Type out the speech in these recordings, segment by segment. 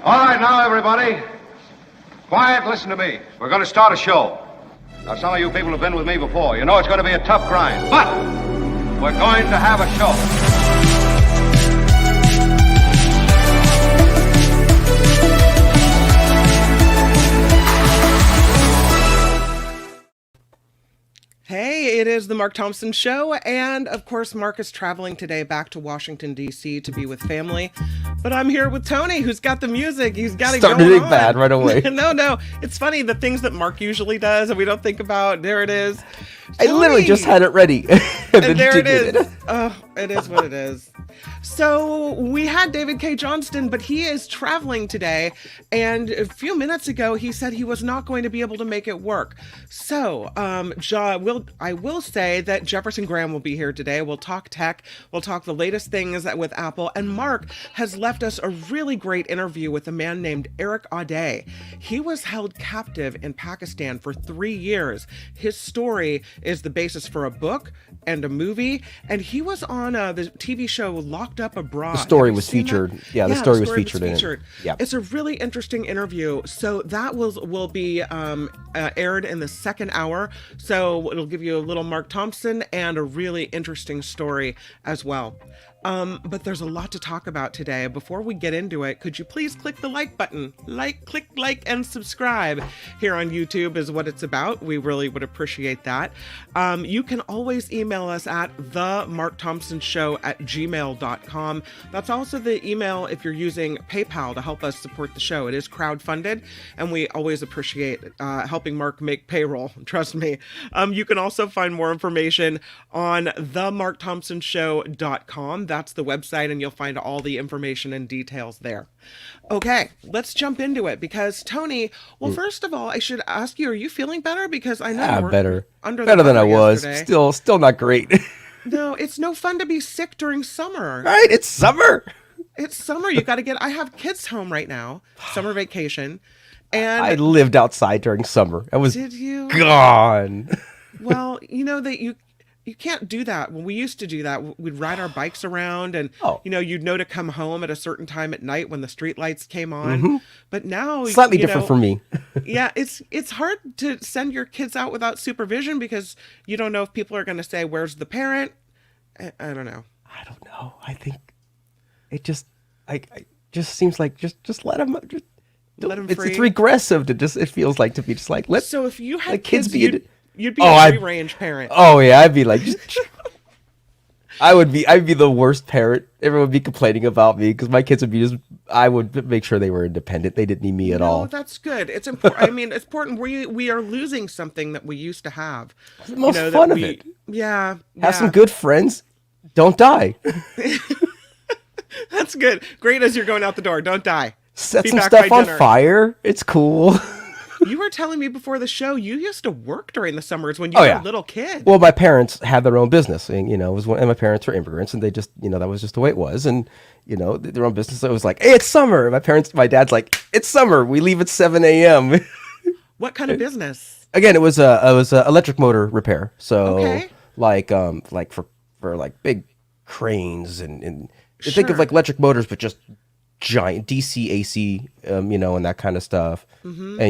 All right, now, everybody. Quiet, listen to me. We're going to start a show. Now, some of you people have been with me before. You know it's going to be a tough grind, but we're going to have a show. Hey, it is the Mark Thompson Show, and of course, Mark is traveling today back to Washington, D.C. to be with family. But I'm here with Tony, who's got the music. He's got it going on. Started bad right away. No. It's funny, the things that Mark usually does and we don't think about. There it is. I literally just had it ready. And there it is. Oh, it is what it is. So we had David Cay Johnston, but he is traveling today. And a few minutes ago, he said he was not going to be able to make it work. So I will say that Jefferson Graham will be here today. We'll talk tech. We'll talk the latest things with Apple. And Mark has left us a really great interview with a man named Erik Audé. He was held captive in Pakistan for 3 years. His story is the basis for a book and a movie, and he was on the TV show Locked Up Abroad. The story was featured. That? Yeah, the story was featured in it. Yeah. It's a really interesting interview. So that will be aired in the second hour. So it'll give you a little Mark Thompson and a really interesting story as well. But there's a lot to talk about today. Before we get into it, could you please click the like button? Click like, and subscribe here on YouTube is what it's about. We really would appreciate that. You can always email us at themarkthompsonshow@gmail.com. That's also the email if you're using PayPal to help us support the show. It is crowdfunded, and we always appreciate helping Mark make payroll. Trust me. You can also find more information on themarkthompsonshow.com. That's the website, and you'll find all the information and details there. Okay, let's jump into it because Tony, first of all, I should ask you, are you feeling better? Because I know you were better than I was. Yesterday. Still not great. No, it's no fun to be sick during summer. Right? It's summer. It's summer. You got to I have kids home right now, summer vacation. And I lived outside during summer. I was Did you? Gone. Well, you know that you can't do that. When we used to do that, we'd ride our bikes around and, you'd know to come home at a certain time at night when the street lights came on. Mm-hmm. But now... Slightly different for me. Yeah, it's hard to send your kids out without supervision because you don't know if people are going to say, where's the parent? I don't know. I don't know. I think it just... I just seems like just let them... Let them free. It's regressive to it feels like to be just like, let... So if you had let kids be... You'd be a free-range parent. Oh yeah, I'd be like, I'd be the worst parent. Everyone would be complaining about me because my kids would be I would make sure they were independent. They didn't need me at all. No, that's good. It's important. I mean, it's important. We are losing something that we used to have. It's the most fun of it. Yeah. Have some good friends. Don't die. That's good. Great as you're going out the door. Don't die. Set some stuff on fire. It's cool. You were telling me before the show you used to work during the summers when you were a little kid. Well, my parents had their own business, and and my parents were immigrants, and they just, that was just the way it was, and their own business. So it was like, hey, it's summer. My dad's like, it's summer. We leave at 7 a.m. What kind of business? Again, it was a electric motor repair. So for big cranes and Sure. Think of like electric motors, but just giant DC, AC, and that kind of stuff. Mm-hmm.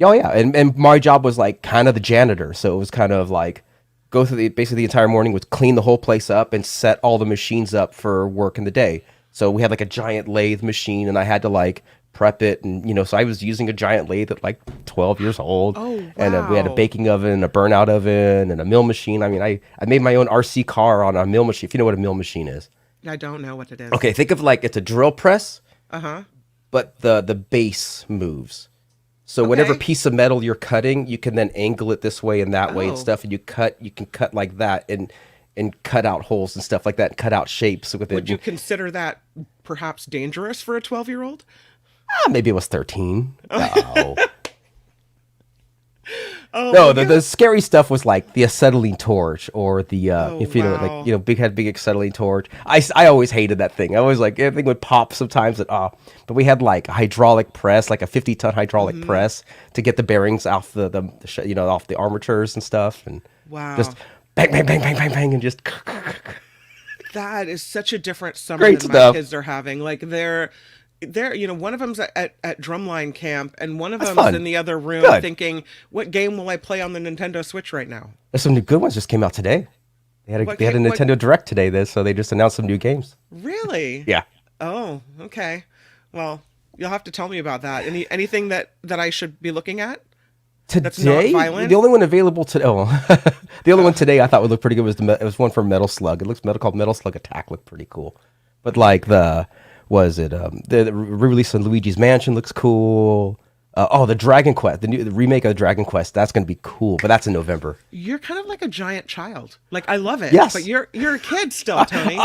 And my job was like kind of the janitor. So it was kind of like go through basically the entire morning was clean the whole place up and set all the machines up for work in the day. So we had like a giant lathe machine and I had to like prep it. And, so I was using a giant lathe at like 12 years old. Oh, wow. And we had a baking oven, a burnout oven, and a mill machine. I mean, I made my own RC car on a mill machine, if you know what a mill machine is. I don't know what it is. Okay, think of like it's a drill press, Uh-huh. but the base moves. So whatever piece of metal you're cutting, you can then angle it this way and that way and stuff, and you can cut like that and cut out holes and stuff like that, and cut out shapes with it. Would you consider that perhaps dangerous for a 12-year-old? Maybe it was 13. No. Oh, no, the scary stuff was like the acetylene torch or the big acetylene torch. I always hated that thing. I always like everything would pop sometimes. But we had like a hydraulic press, like a 50-ton hydraulic press to get the bearings off off the armatures and stuff, and just bang bang bang bang bang bang and just. That is such a different summer Great than stuff. my kids are having. Like they're they're, one of them's at drumline camp, and one of That's them's fun. in the other room Good. thinking, what game will I play on the Nintendo Switch right now? There's some new good ones just came out today. They had a Nintendo Direct today, so they just announced some new games. Really? Yeah. Oh, okay. Well, you'll have to tell me about that. Anything that I should be looking at? Today, that's not violent? the only one available today. Oh, the only one today I thought would look pretty good it was one from Metal Slug. It looks called Metal Slug Attack. Looked pretty cool, but like the re-release of Luigi's Mansion looks cool. The Dragon Quest, the remake of Dragon Quest, that's going to be cool, but that's in November. You're kind of like a giant child. Like, I love it. Yes. But you're a kid still, Tony.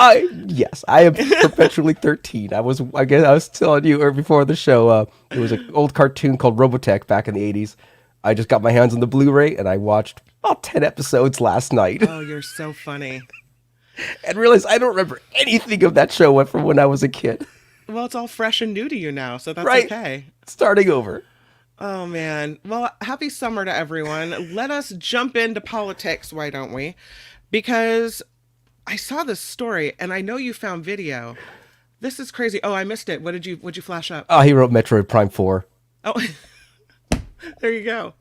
Yes, I am perpetually 13. I guess I was telling you before the show, there was an old cartoon called Robotech back in the 80s. I just got my hands on the Blu-ray and I watched about 10 episodes last night. Oh, you're so funny. And realized I don't remember anything of that show from when I was a kid. Well, it's all fresh and new to you now, so that's right? Okay. Starting over. Oh, man. Well, happy summer to everyone. Let us jump into politics, why don't we? Because I saw this story, and I know you found video. This is crazy. Oh, I missed it. What'd you flash up? Oh, he wrote Metroid Prime 4. Oh, there you go.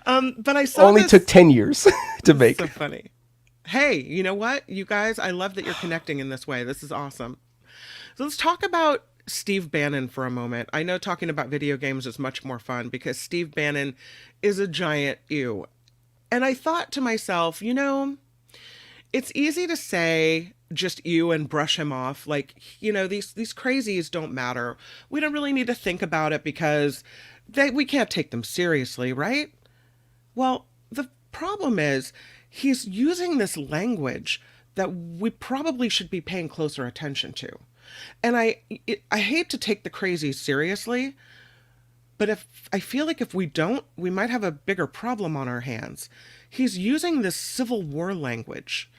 But I saw Only took 10 years to make. So funny. Hey, you know what? You guys, I love that you're connecting in this way. This is awesome. So let's talk about Steve Bannon for a moment. I know talking about video games is much more fun because Steve Bannon is a giant ew. And I thought to myself, it's easy to say just ew and brush him off. Like, these crazies don't matter. We don't really need to think about it because we can't take them seriously, right? Well, the problem is he's using this language that we probably should be paying closer attention to. And I hate to take the crazies seriously, but I feel like if we don't, we might have a bigger problem on our hands. He's using this Civil War language,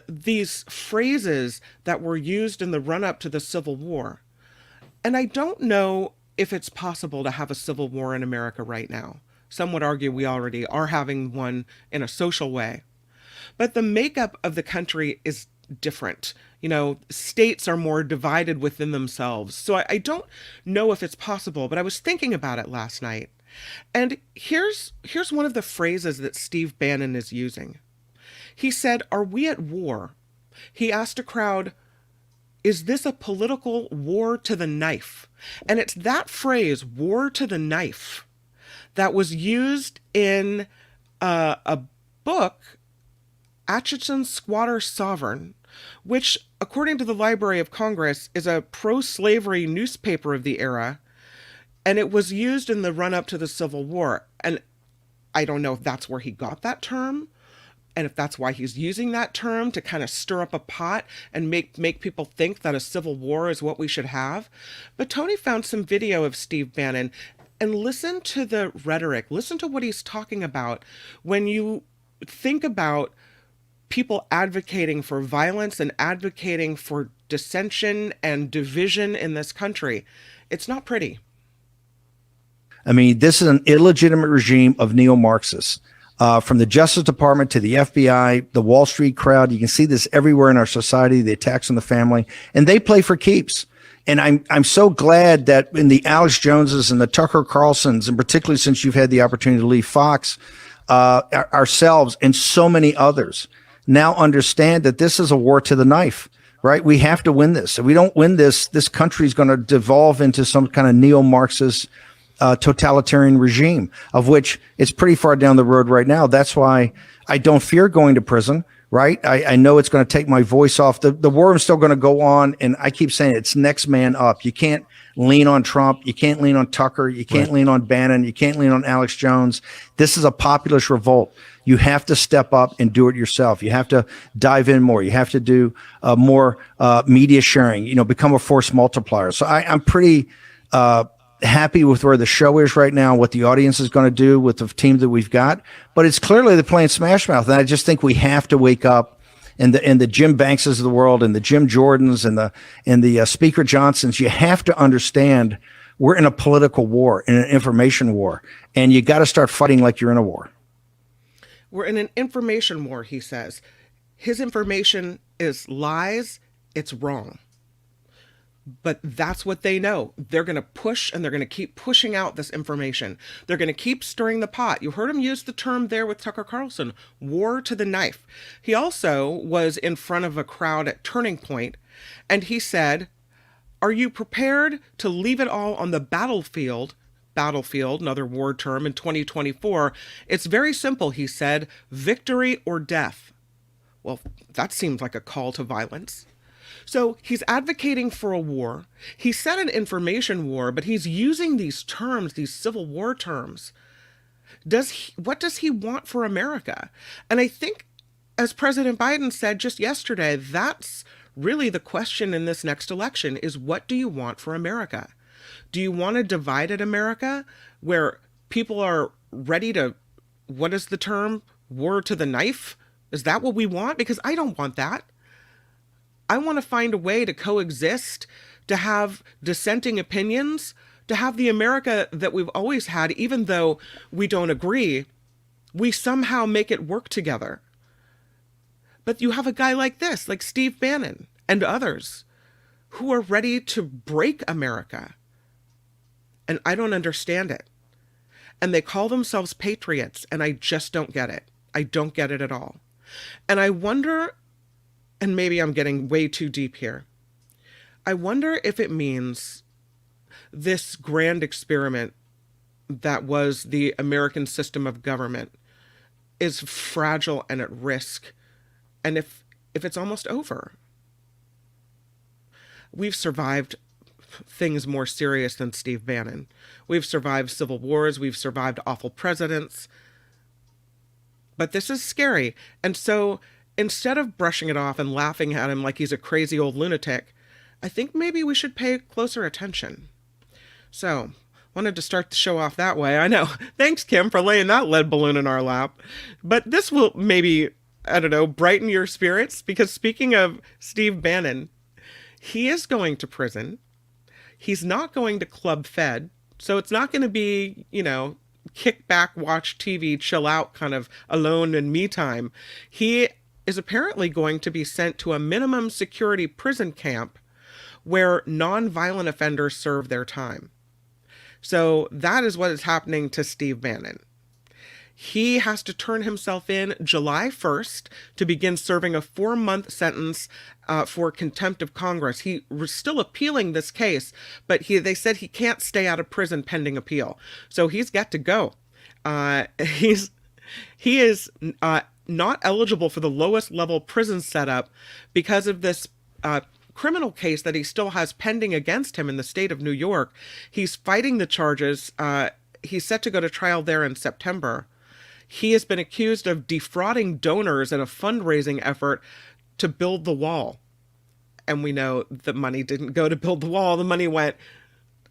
these phrases that were used in the run-up to the Civil War. And I don't know if it's possible to have a civil war in America right now. Some would argue we already are having one in a social way. But the makeup of the country is different. States are more divided within themselves. So I don't know if it's possible, but I was thinking about it last night. And here's one of the phrases that Steve Bannon is using. He said, "Are we at war?" He asked a crowd, "Is this a political war to the knife?" And it's that phrase, war to the knife, that was used in a book, Atchison's Squatter Sovereign, which, according to the Library of Congress, is a pro-slavery newspaper of the era, and it was used in the run-up to the Civil War. And I don't know if that's where he got that term, and if that's why he's using that term to kind of stir up a pot and make people think that a civil war is what we should have. But Tony found some video of Steve Bannon, and listen to the rhetoric. Listen to what he's talking about when you think about people advocating for violence and advocating for dissension and division in this country. It's not pretty. I mean, this is an illegitimate regime of neo-Marxists. From the Justice Department to the FBI, the Wall Street crowd, you can see this everywhere in our society, the attacks on the family, and they play for keeps. And I'm so glad that in the Alex Joneses and the Tucker Carlsons, and particularly since you've had the opportunity to leave Fox, ourselves and so many others now understand that this is a war to the knife, right? We have to win this. If we don't win this, this country is going to devolve into some kind of neo-Marxist totalitarian regime, of which it's pretty far down the road right now. That's why I don't fear going to prison, right? I know it's going to take my voice off. The war is still going to go on, and I keep saying it's next man up. You can't lean on Trump. You can't lean on Tucker. You can't lean on Bannon. You can't lean on Alex Jones. This is a populist revolt. You have to step up and do it yourself. You have to dive in more. You have to do more media sharing, become a force multiplier. So I'm pretty happy with where the show is right now, what the audience is going to do with the team that we've got. But it's clearly they're playing Smash Mouth. And I just think we have to wake up, and the Jim Bankses of the world and the Jim Jordans and the Speaker Johnsons. You have to understand we're in a political war, in an information war, and you got to start fighting like you're in a war. We're in an information war, he says. His information is lies. It's wrong. But that's what they know. They're going to push, and they're going to keep pushing out this information. They're going to keep stirring the pot. You heard him use the term there with Tucker Carlson, war to the knife. He also was in front of a crowd at Turning Point, and he said, "Are you prepared to leave it all on the battlefield?" Battlefield, another war term, in 2024. It's very simple, he said, victory or death. Well, that seems like a call to violence. So he's advocating for a war. He said an information war, but he's using these terms, these Civil War terms. What does he want for America? And I think, as President Biden said just yesterday, that's really the question in this next election is, what do you want for America? Do you want a divided America where people are ready to, what is the term? War to the knife? Is that what we want? Because I don't want that. I want to find a way to coexist, to have dissenting opinions, to have the America that we've always had, even though we don't agree, we somehow make it work together. But you have a guy like this, like Steve Bannon and others, who are ready to break America. And I don't understand it. And they call themselves patriots, and I just don't get it. I don't get it at all. And I wonder, and maybe I'm getting way too deep here, I wonder if it means this grand experiment that was the American system of government is fragile and at risk, and if it's almost over. We've survived things more serious than Steve Bannon. We've survived civil wars. We've survived awful presidents. But this is scary. And so instead of brushing it off and laughing at him like he's a crazy old lunatic, I think maybe we should pay closer attention. So, wanted to start the show off that way. I know. Thanks, Kim, for laying that lead balloon in our lap. But this will maybe, I don't know, brighten your spirits, because speaking of Steve Bannon, he is going to prison. He's not going to Club Fed. So it's not going to be, kick back, watch TV, chill out, kind of alone and me time. He is apparently going to be sent to a minimum security prison camp where non-violent offenders serve their time. So that is what is happening to Steve Bannon. He has to turn himself in July 1st to begin serving a 4-month sentence for contempt of Congress. He was still appealing this case, but they said he can't stay out of prison pending appeal. So he's got to go. He is not eligible for the lowest level prison setup because of this criminal case that he still has pending against him in the state of New York. He's fighting the charges. He's set to go to trial there in September. He has been accused of defrauding donors in a fundraising effort to build the wall. And we know the money didn't go to build the wall. The money went,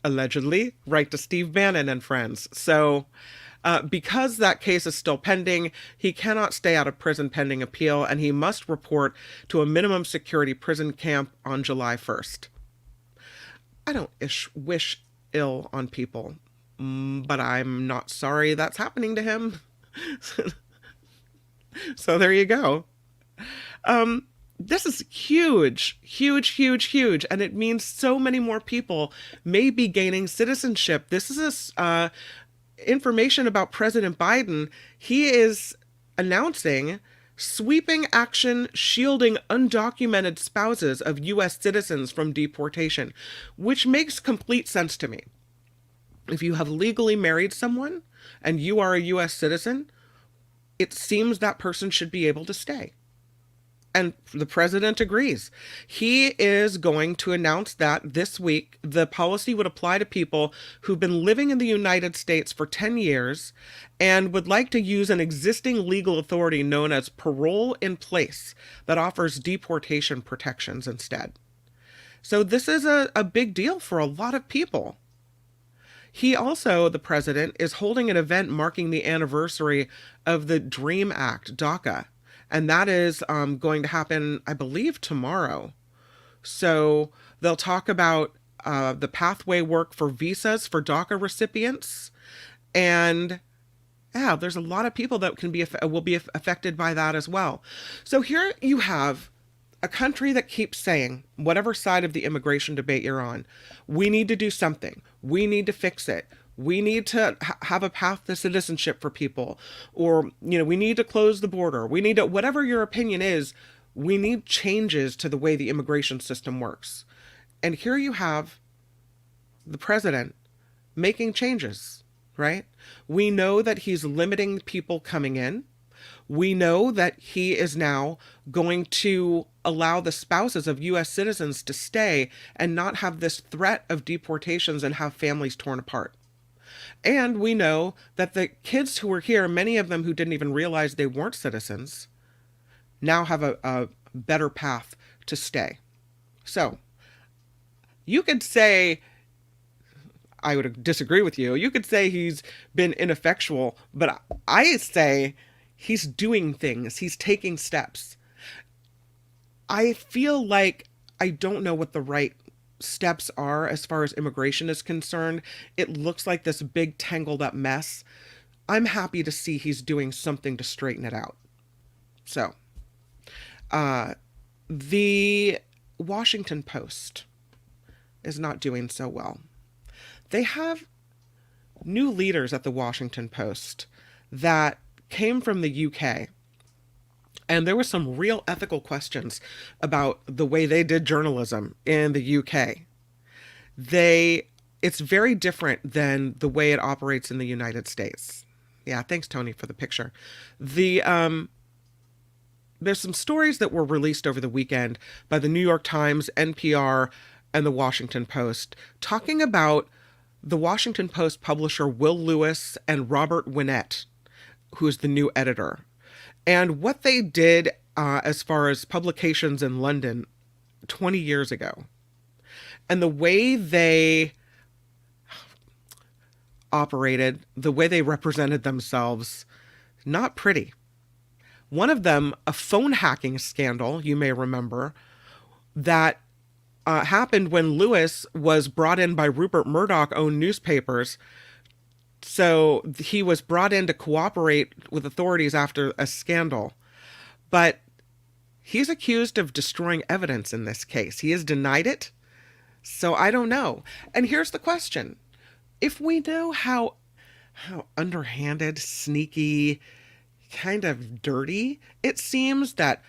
allegedly, right to Steve Bannon and friends. So because that case is still pending, he cannot stay out of prison pending appeal, and he must report to a minimum security prison camp on July 1st. I don't wish ill on people, but I'm not sorry that's happening to him. So there you go. This is huge, huge, huge, huge. And it means so many more people may be gaining citizenship. This is information about President Biden. He is announcing sweeping action shielding undocumented spouses of U.S. citizens from deportation, which makes complete sense to me. If you have legally married someone and you are a U.S. citizen, it seems that person should be able to stay. And the president agrees. He is going to announce that this week the policy would apply to people who've been living in the United States for 10 years and would like to use an existing legal authority known as parole in place that offers deportation protections instead. So this is a big deal for a lot of people. He also, the president, is holding an event marking the anniversary of the DREAM Act, DACA. And that is going to happen, I believe, tomorrow. So they'll talk about the pathway work for visas for DACA recipients. And yeah, there's a lot of people that will be affected by that as well. So here you have a country that keeps saying, whatever side of the immigration debate you're on, we need to do something. We need to fix it. We need to have a path to citizenship for people, or, we need to close the border. We need to, whatever your opinion is, we need changes to the way the immigration system works. And here you have the president making changes, right? We know that he's limiting people coming in. We know that he is now going to allow the spouses of U.S. citizens to stay and not have this threat of deportations and have families torn apart. And we know that the kids who were here, many of them who didn't even realize they weren't citizens, now have a better path to stay. So you could say, I would disagree with you. You could say he's been ineffectual, but I say he's doing things. He's taking steps. I feel like I don't know what the right steps are as far as immigration is concerned. It looks like this big tangled up mess. I'm happy to see he's doing something to straighten it out. So, the Washington Post is not doing so well. They have new leaders at the Washington Post that came from the UK. And there were some real ethical questions about the way they did journalism in the UK. It's very different than the way it operates in the United States. Yeah, thanks, Tony, for the picture. There's some stories that were released over the weekend by the New York Times, NPR, and the Washington Post talking about the Washington Post publisher Will Lewis and Robert Winnett, who is the new editor, and what they did as far as publications in London 20 years ago, and the way they operated, the way they represented themselves, not pretty. One of them, a phone hacking scandal, you may remember, that happened when Lewis was brought in by Rupert Murdoch-owned newspapers. So he was brought in to cooperate with authorities after a scandal. But he's accused of destroying evidence in this case. He has denied it. So I don't know. And here's the question. If we know how underhanded, sneaky, kind of dirty it seems that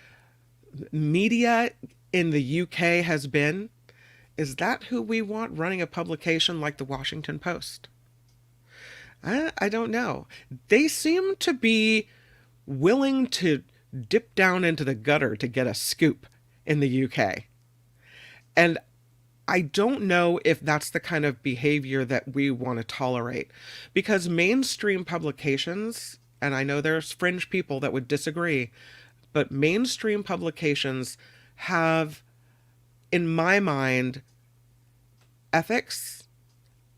media in the UK has been, is that who we want running a publication like the Washington Post? I don't know. They seem to be willing to dip down into the gutter to get a scoop in the UK. And I don't know if that's the kind of behavior that we want to tolerate, because mainstream publications, and I know there's fringe people that would disagree, but mainstream publications have, in my mind, ethics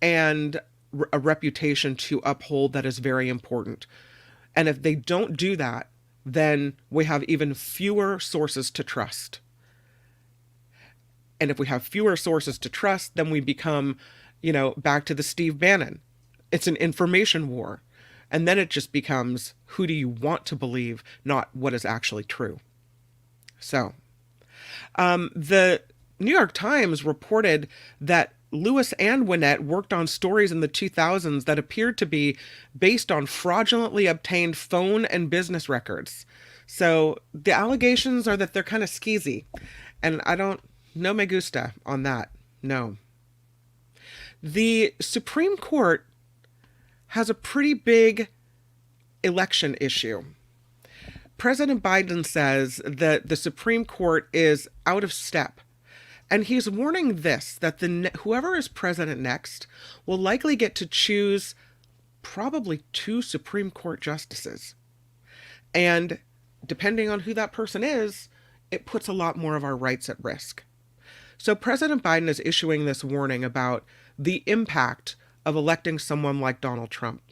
and a reputation to uphold that is very important. And if they don't do that, then we have even fewer sources to trust. And if we have fewer sources to trust, then we become, back to the Steve Bannon. It's an information war. And then it just becomes, who do you want to believe, not what is actually true. So, the New York Times reported that Lewis and Winnett worked on stories in the 2000s that appeared to be based on fraudulently obtained phone and business records. So the allegations are that they're kind of skeezy. And no me gusta on that. No. The Supreme Court has a pretty big election issue. President Biden says that the Supreme Court is out of step. And he's warning that whoever is president next will likely get to choose probably 2 Supreme Court justices. And depending on who that person is, it puts a lot more of our rights at risk. So President Biden is issuing this warning about the impact of electing someone like Donald Trump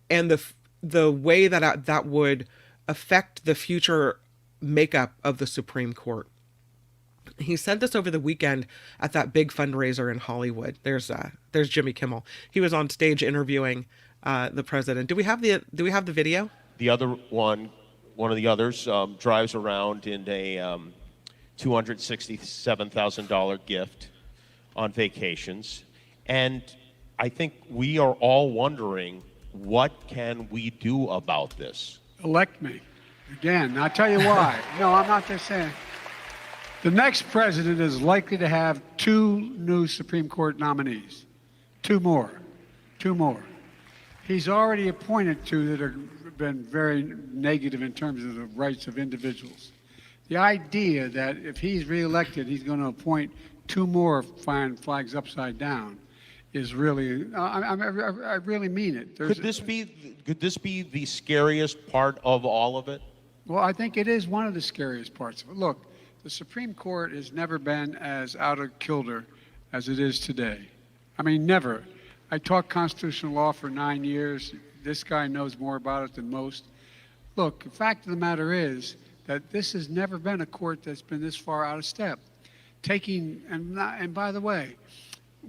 and the way that would affect the future makeup of the Supreme Court. He said this over the weekend at that big fundraiser in Hollywood. There's Jimmy Kimmel. He was on stage interviewing the president. Do we have the video? The other one of the others drives around in $267,000 gift on vacations. And I think we are all wondering, what can we do about this? Elect me. Again, I'll tell you why. No, I'm not just saying. The next president is likely to have 2 new Supreme Court nominees. 2 more. 2 more. He's already appointed 2 that have been very negative in terms of the rights of individuals. The idea that if he's reelected, he's going to appoint 2 more flying flags upside down is really, I really mean it. Could this be the scariest part of all of it? Well, I think it is one of the scariest parts of it. Look, the Supreme Court has never been as out of kilter as it is today. I mean, never. I taught constitutional law for 9 years. This guy knows more about it than most. Look, the fact of the matter is that this has never been a court that's been this far out of step. And by the way,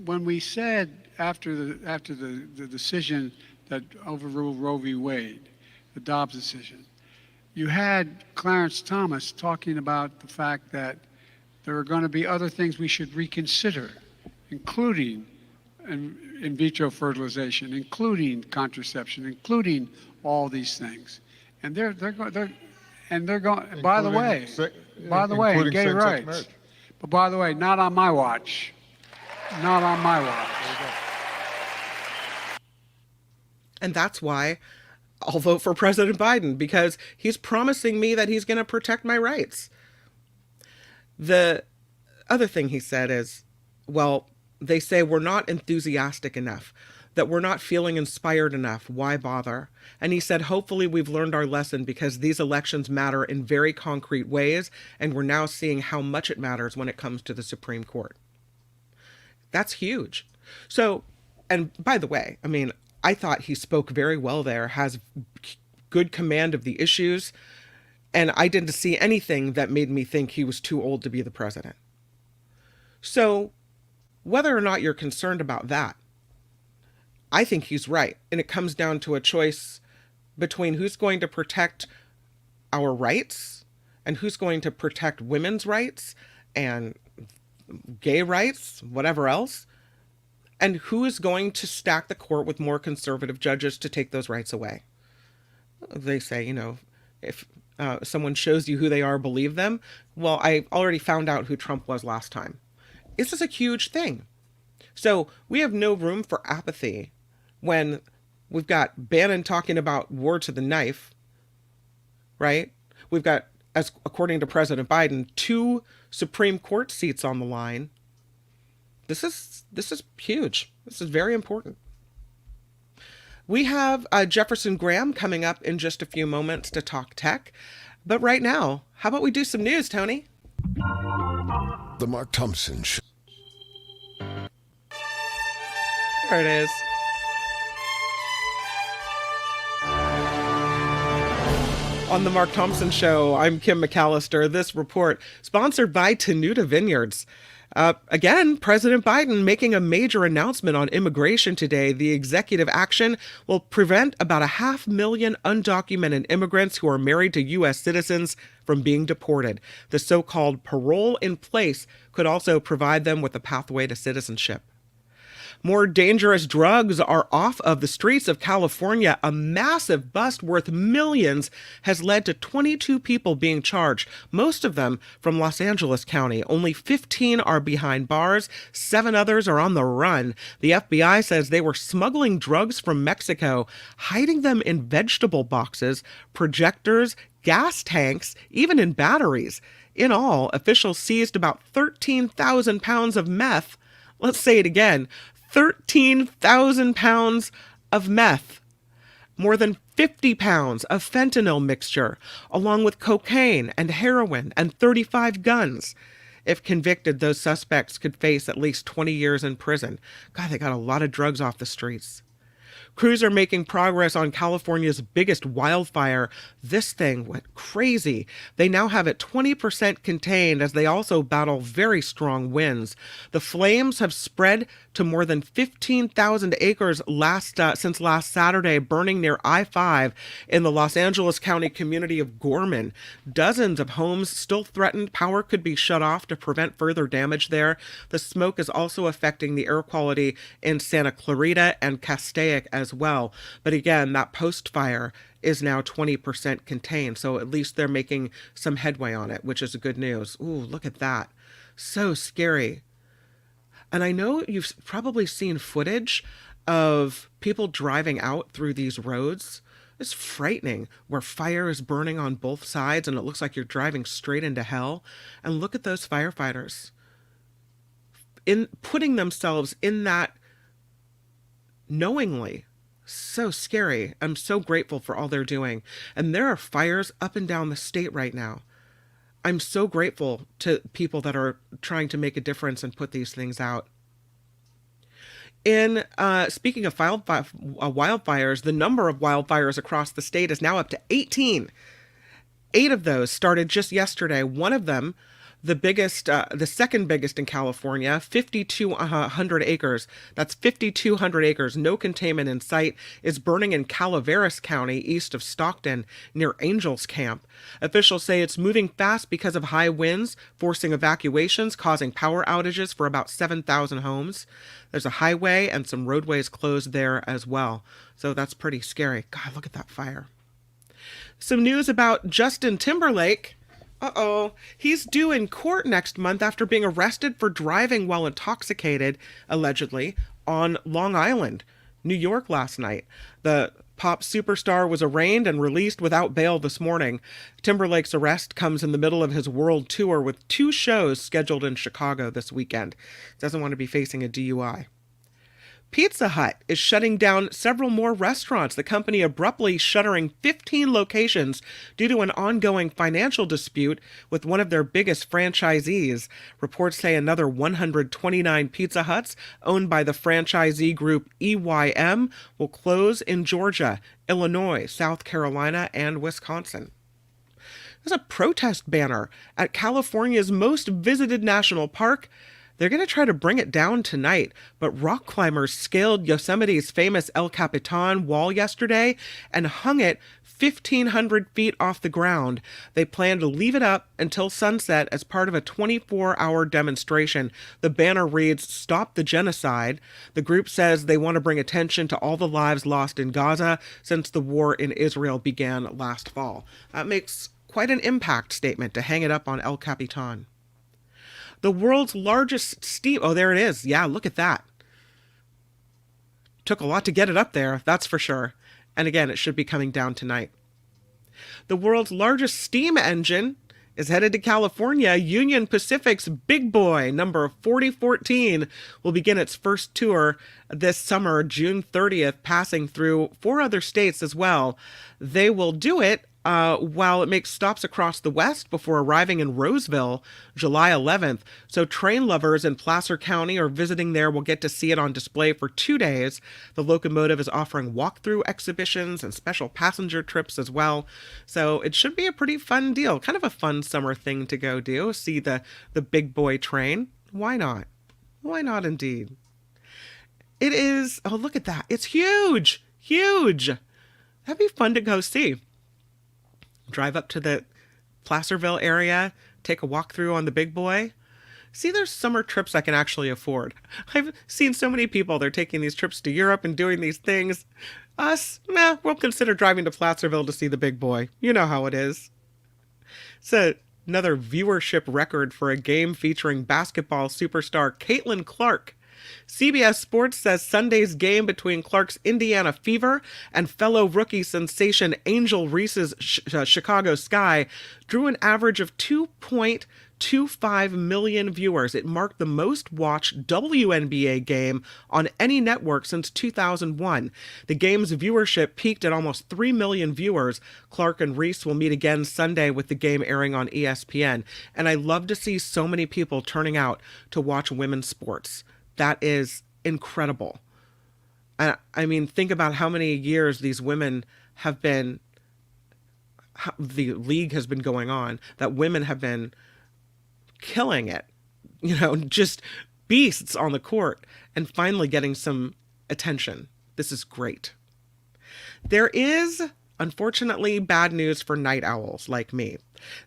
when we said after the decision that overruled Roe v. Wade, the Dobbs decision, you had Clarence Thomas talking about the fact that there are going to be other things we should reconsider, including in vitro fertilization, including contraception, including all these things. And they're going. By the way, and gay rights. Marriage. But by the way, not on my watch. Not on my watch. And that's why I'll vote for President Biden, because he's promising me that he's going to protect my rights. The other thing he said is, well, they say we're not enthusiastic enough, that we're not feeling inspired enough. Why bother? And he said, hopefully we've learned our lesson because these elections matter in very concrete ways, and we're now seeing how much it matters when it comes to the Supreme Court. That's huge. So, and by the way, I mean, I thought he spoke very well there, has good command of the issues, and I didn't see anything that made me think he was too old to be the president. So, whether or not you're concerned about that, I think he's right. And it comes down to a choice between who's going to protect our rights and who's going to protect women's rights and gay rights, whatever else, and who is going to stack the court with more conservative judges to take those rights away. They say, you know, if someone shows you who they are, believe them. Well, I already found out who Trump was last time. This is a huge thing. So we have no room for apathy when we've got Bannon talking about war to the knife, right? We've got, as according to President Biden, 2 Supreme Court seats on the line. This is huge. This is very important. We have Jefferson Graham coming up in just a few moments to talk tech. But right now, how about we do some news, Tony? The Mark Thompson Show. There it is. On the Mark Thompson Show, I'm Kim McAllister. This report sponsored by Tenuta Vineyards. Again, President Biden making a major announcement on immigration today. The executive action will prevent about 500,000 undocumented immigrants who are married to U.S. citizens from being deported. The so-called parole in place could also provide them with a pathway to citizenship. More dangerous drugs are off of the streets of California. A massive bust worth millions has led to 22 people being charged, most of them from Los Angeles County. Only 15 are behind bars. 7 others are on the run. The FBI says they were smuggling drugs from Mexico, hiding them in vegetable boxes, projectors, gas tanks, even in batteries. In all, officials seized about 13,000 pounds of meth. Let's say it again. 13,000 pounds of meth, more than 50 pounds of fentanyl mixture, along with cocaine and heroin and 35 guns. If convicted, those suspects could face at least 20 years in prison. God, they got a lot of drugs off the streets. Crews are making progress on California's biggest wildfire. This thing went crazy. They now have it 20% contained as they also battle very strong winds. The flames have spread to more than 15,000 acres since last Saturday, burning near I-5 in the Los Angeles County community of Gorman. Dozens of homes still threatened. Power could be shut off to prevent further damage there. The smoke is also affecting the air quality in Santa Clarita and Castaic as well. But again, that post-fire is now 20% contained, so at least they're making some headway on it, which is good news. Ooh, look at that. So scary. And I know you've probably seen footage of people driving out through these roads. It's frightening, where fire is burning on both sides and it looks like you're driving straight into hell. And look at those firefighters in putting themselves in that knowingly. So scary. I'm so grateful for all they're doing. And there are fires up and down the state right now. I'm so grateful to people that are trying to make a difference and put these things out. In speaking of wildfires, the number of wildfires across the state is now up to 18. 8 of those started just yesterday. One of them, the biggest, the second biggest in California, 5,200 acres. That's 5,200 acres, no containment in sight, is burning in Calaveras County, east of Stockton, near Angels Camp. Officials say it's moving fast because of high winds, forcing evacuations, causing power outages for about 7,000 homes. There's a highway and some roadways closed there as well. So that's pretty scary. God, look at that fire. Some news about Justin Timberlake. He's due in court next month after being arrested for driving while intoxicated, allegedly, on Long Island, New York last night. The pop superstar was arraigned and released without bail this morning. Timberlake's arrest comes in the middle of his world tour with 2 shows scheduled in Chicago this weekend. He doesn't want to be facing a DUI. Pizza Hut is shutting down several more restaurants, the company abruptly shuttering 15 locations due to an ongoing financial dispute with one of their biggest franchisees. Reports say another 129 Pizza Huts owned by the franchisee group EYM will close in Georgia, Illinois, South Carolina, and Wisconsin. There's a protest banner at California's most visited national park. They're going to try to bring it down tonight, but rock climbers scaled Yosemite's famous El Capitan wall yesterday and hung it 1,500 feet off the ground. They plan to leave it up until sunset as part of a 24-hour demonstration. The banner reads, "Stop the Genocide." The group says they want to bring attention to all the lives lost in Gaza since the war in Israel began last fall. That makes quite an impact statement to hang it up on El Capitan. The world's largest steam... Oh, there it is. Yeah, look at that. Took a lot to get it up there, that's for sure. And again, it should be coming down tonight. The world's largest steam engine is headed to California. Union Pacific's Big Boy, number 4014, will begin its first tour this summer, June 30th, passing through 4 other states as well. They will do it while it makes stops across the West before arriving in Roseville July 11th. So train lovers in Placer County or visiting there will get to see it on display for 2 days. The locomotive is offering walkthrough exhibitions and special passenger trips as well. So it should be a pretty fun deal. Kind of a fun summer thing to go do. See the Big Boy train. Why not? Why not indeed? It is... Oh, look at that. It's huge. Huge. That'd be fun to go see. Drive up to the Placerville area, take a walk through on the Big Boy. See, there's summer trips I can actually afford. I've seen so many people, they're taking these trips to Europe and doing these things. Us, we'll consider driving to Placerville to see the Big Boy. You know how it is. It's another viewership record for a game featuring basketball superstar Caitlin Clark. CBS Sports says Sunday's game between Clark's Indiana Fever and fellow rookie sensation Angel Reese's Chicago Sky drew an average of 2.25 million viewers. It marked the most watched WNBA game on any network since 2001. The game's viewership peaked at almost 3 million viewers. Clark and Reese will meet again Sunday with the game airing on ESPN. And I love to see so many people turning out to watch women's sports. That is incredible. I mean, think about how many years these women have been, the league has been going on, that women have been killing it, just beasts on the court, and finally getting some attention. This is great. There is, unfortunately, bad news for night owls like me.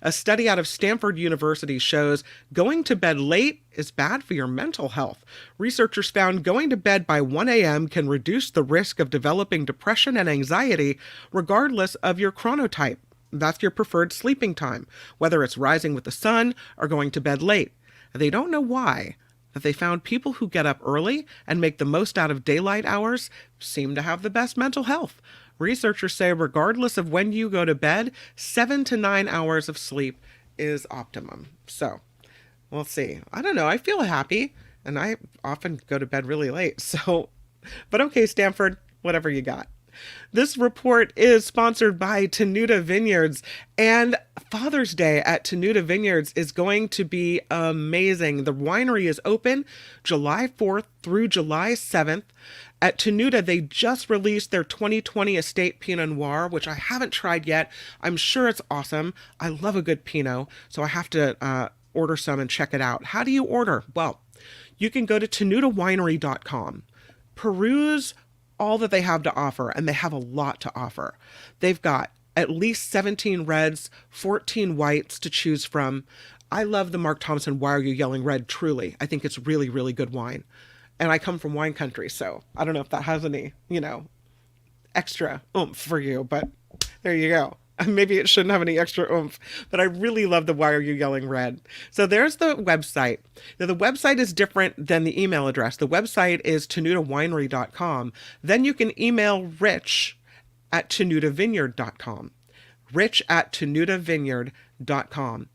A study out of Stanford University shows going to bed late is bad for your mental health. Researchers found going to bed by 1 a.m. can reduce the risk of developing depression and anxiety regardless of your chronotype. That's your preferred sleeping time, whether it's rising with the sun or going to bed late. They don't know why, but they found people who get up early and make the most out of daylight hours seem to have the best mental health. Researchers say regardless of when you go to bed, 7 to 9 hours of sleep is optimum. So, we'll see. I don't know. I feel happy, and I often go to bed really late. So, but okay, Stanford, whatever you got. This report is sponsored by Tenuta Vineyards, and Father's Day at Tenuta Vineyards is going to be amazing. The winery is open July 4th through July 7th. At Tenuta, they just released their 2020 Estate Pinot Noir, which I haven't tried yet. I'm sure it's awesome. I love a good Pinot, so I have to order some and check it out. How do you order? Well, you can go to tenutawinery.com, peruse all that they have to offer, and they have a lot to offer. They've got at least 17 reds, 14 whites to choose from. I love the Mark Thompson Why Are You Yelling Red, truly. I think it's really, really good wine. And I come from wine country, so I don't know if that has any, extra oomph for you, but there you go. Maybe it shouldn't have any extra oomph, but I really love the Why Are You Yelling Red. So there's the website. Now, the website is different than the email address. The website is tenutawinery.com. Then you can email Rich at tenutavineyard.com. Rich at tenutavineyard.com.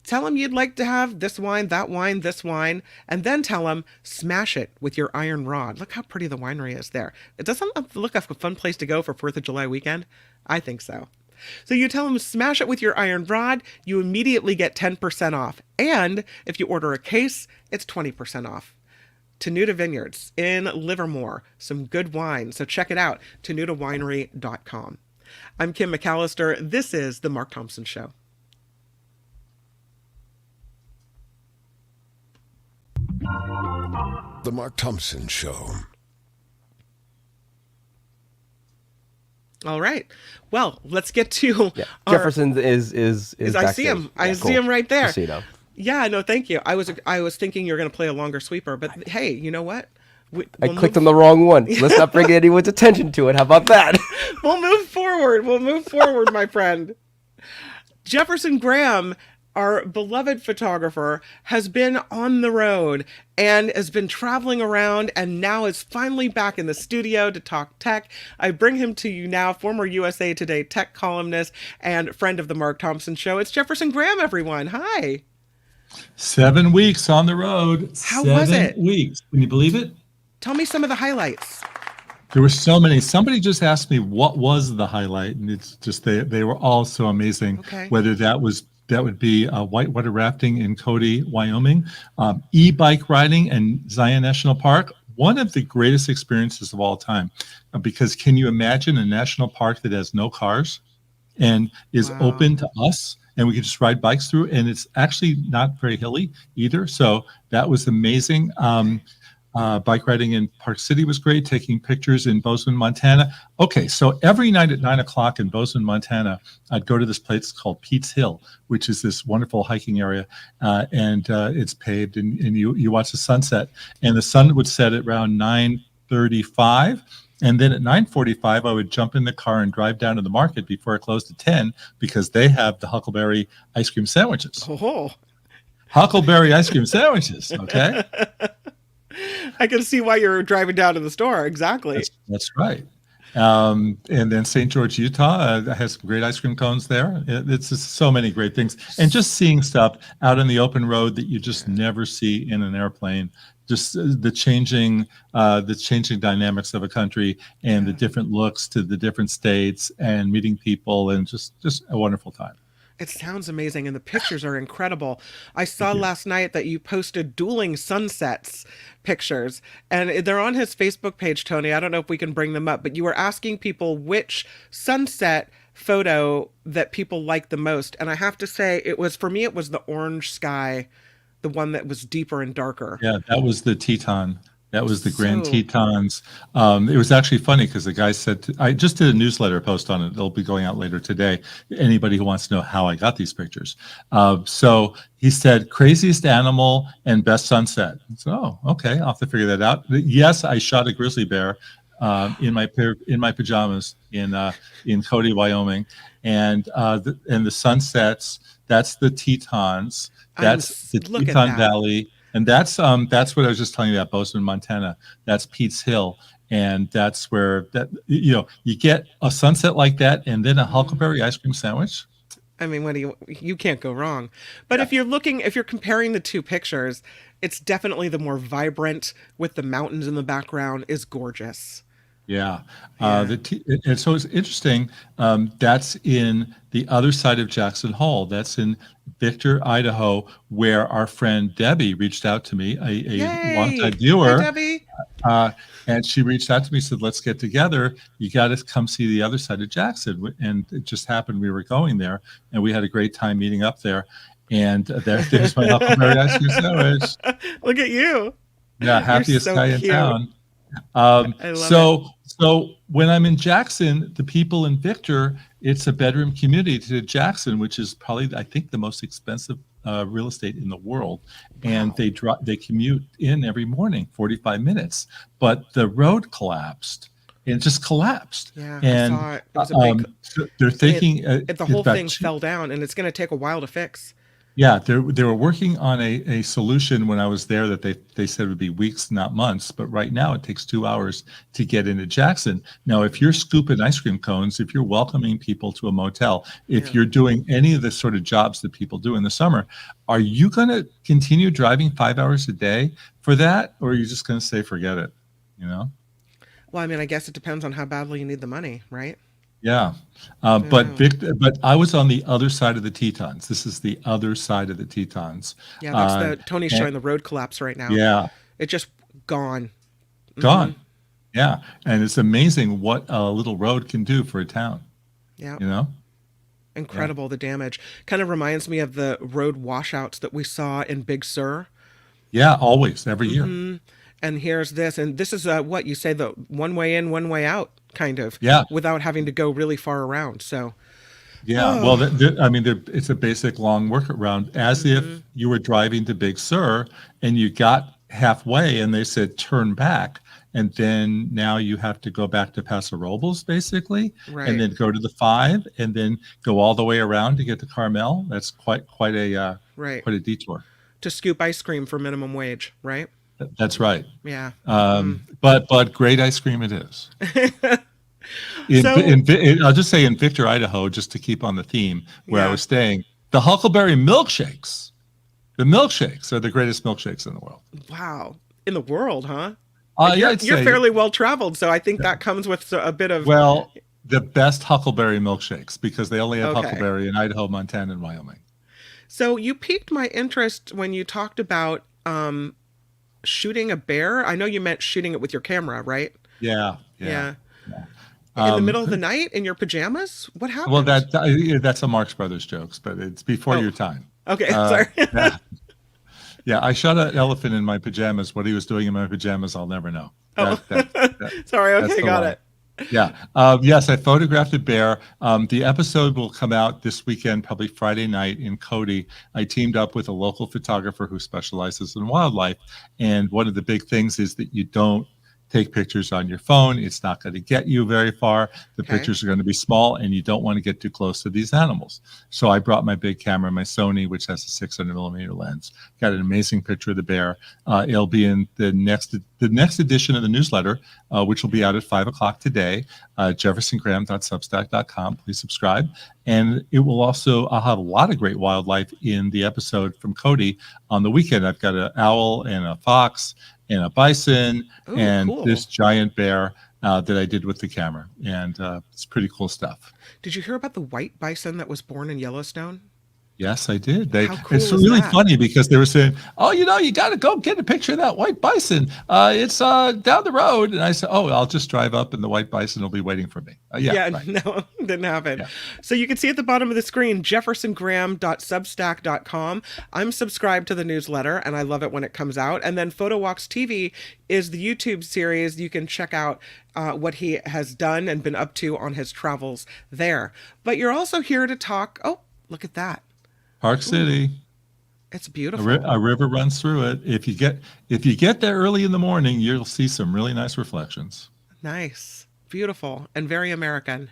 Tell him you'd like to have this wine, this wine, and then tell him smash it with your iron rod. Look how pretty the winery is there. It doesn't look like a fun place to go for 4th of July weekend. I think so. So you tell them smash it with your iron rod, you immediately get 10% off. And if you order a case, it's 20% off. Tenuta Vineyards in Livermore, some good wine. So check it out, tenutawinery.com. I'm Kim McAllister. This is The Mark Thompson Show. The Mark Thompson Show. All right. Well, let's get to Jefferson is I see him. I see him right there. Casino. Yeah, no, thank you. I was thinking you were going to play a longer sweeper, but hey, you know what? I clicked on the wrong one. Let's not bring anyone's attention to it. How about that? We'll move forward, my friend. Jefferson Graham, our beloved photographer, has been on the road and has been traveling around and now is finally back in the studio to talk tech. I bring him to you now, former USA Today tech columnist and friend of the Mark Thompson Show. It's Jefferson Graham, everyone. Hi. 7 weeks on the road. How was it? 7 weeks. Can you believe it? Tell me some of the highlights. There were so many. Somebody just asked me what was the highlight, and it's just they were all so amazing. Okay. Whether that would be whitewater rafting in Cody, Wyoming, e-bike riding in Zion National Park. One of the greatest experiences of all time, because can you imagine a national park that has no cars and is open to us? And we could just ride bikes through, and it's actually not very hilly either. So that was amazing. Bike riding in Park City was great. Taking pictures in Bozeman, Montana. Okay, so every night at 9 o'clock in Bozeman, Montana, I'd go to this place called Pete's Hill, which is this wonderful hiking area, and it's paved, and you watch the sunset. And the sun would set at around 9:35. And then at 9:45, I would jump in the car and drive down to the market before it closed at 10 because they have the Huckleberry ice cream sandwiches. Oh. Huckleberry ice cream sandwiches, okay? I can see why you're driving down to the store. Exactly. That's right. And then St. George, Utah has some great ice cream cones there. It's just so many great things. And just seeing stuff out on the open road that you just never see in an airplane. Just the changing dynamics of a country and the different looks to the different states and meeting people and just a wonderful time. It sounds amazing, and the pictures are incredible. I saw last night that you posted dueling sunsets pictures, and they're on his Facebook page, Tony. I don't know if we can bring them up, but you were asking people which sunset photo that people like the most. And I have to say, for me, it was the orange sky, the one that was deeper and darker. Yeah, that was the Teton. That was the Grand Tetons. It was actually funny because the guy said, I just did a newsletter post on it. It'll be going out later today. Anybody who wants to know how I got these pictures. So he said, craziest animal and best sunset. So, okay, I'll have to figure that out. Yes, I shot a grizzly bear in my pajamas in Cody, Wyoming. And the sunsets, that's the Tetons. That's the Teton Valley. And that's what I was just telling you about Bozeman, Montana. That's Pete's Hill, and that's where you get a sunset like that, and then a huckleberry ice cream sandwich. I mean, you can't go wrong. But if you're comparing the two pictures, it's definitely the more vibrant with the mountains in the background is gorgeous. Yeah. And so it's interesting. That's in the other side of Jackson Hole. That's in Victor, Idaho, where our friend Debbie reached out to me, a longtime viewer. Hi, Debbie. And she reached out to me, said, let's get together. You got to come see the other side of Jackson. And it just happened we were going there, and we had a great time meeting up there. And there's my huckleberry ice cream sandwich. Look at you. Yeah, happiest guy in town. So when I'm in Jackson, the people in Victor, it's a bedroom community to Jackson, which is probably, I think, the most expensive real estate in the world. And they commute in every morning, 45 minutes. But the road collapsed. It just collapsed. Yeah, and I saw it. It was a big, so they're thinking the whole thing fell down, and it's going to take a while to fix. Yeah, they were working on a solution when I was there that they said would be weeks, not months. But right now it takes 2 hours to get into Jackson. Now, if you're scooping ice cream cones, if you're welcoming people to a motel, if you're doing any of the sort of jobs that people do in the summer, are you going to continue driving 5 hours a day for that? Or are you just going to say, forget it, Well, I mean, I guess it depends on how badly you need the money, right? Yeah. But I was on the other side of the Tetons. This is the other side of the Tetons. Yeah, that's Tony's showing the road collapse right now. Yeah. It's just gone. Gone. Mm-hmm. Yeah. And it's amazing what a little road can do for a town. Yeah. Incredible, the damage. Kind of reminds me of the road washouts that we saw in Big Sur. Yeah, always, every year. And here's this. And this is what you say, the one way in, one way out. Kind of, without having to go really far around. So, well, it's a basic long workaround, as if you were driving to Big Sur and you got halfway and they said turn back, and then now you have to go back to Paso Robles, basically, and then go to the 5, and then go all the way around to get to Carmel. That's quite a detour to scoop ice cream for minimum wage, right? That's right. Yeah. But great ice cream it is. I'll just say in Victor, Idaho, just to keep on the theme where I was staying, the huckleberry milkshakes. The milkshakes are the greatest milkshakes in the world. Wow. In the world, huh? You're fairly well traveled, so I think that comes with a bit of... Well, the best huckleberry milkshakes, because they only have huckleberry in Idaho, Montana, and Wyoming. So you piqued my interest when you talked about... shooting a bear. I know you meant shooting it with your camera, right? Yeah. In the middle of the night in your pajamas? What happened? Well, that's a Marx Brothers jokes, but it's before your time. Okay, sorry. Yeah, I shot an elephant in my pajamas. What he was doing in my pajamas, I'll never know. Sorry, okay, got it. Yeah. Yes, I photographed a bear. The episode will come out this weekend, probably Friday night in Cody. I teamed up with a local photographer who specializes in wildlife. And one of the big things is that you don't take pictures on your phone. It's not going to get you very far. The pictures are going to be small, and you don't want to get too close to these animals. So I brought my big camera, my Sony, which has a 600 millimeter lens. Got an amazing picture of the bear. It'll be in the next edition of the newsletter, which will be out at 5:00 today. JeffersonGraham.substack.com. Please subscribe. And it will also, I'll have a lot of great wildlife in the episode from Cody on the weekend. I've got an owl and a fox and a bison and this giant bear that I did with the camera. And it's pretty cool stuff. Did you hear about the white bison that was born in Yellowstone? Yes, I did. How cool It's is really that? funny because they were saying, "Oh, you got to go get a picture of that white bison. It's down the road." And I said, "Oh, I'll just drive up, and the white bison will be waiting for me." Yeah, right. No, didn't happen. Yeah. So you can see at the bottom of the screen, jeffersongraham.substack.com. I'm subscribed to the newsletter, and I love it when it comes out. And then Photo Walks TV is the YouTube series. You can check out what he has done and been up to on his travels there. But you're also here to talk. Oh, look at that. Park City. It's beautiful. A river runs through it. If you get there early in the morning, you'll see some really nice reflections. Nice. Beautiful. And very American.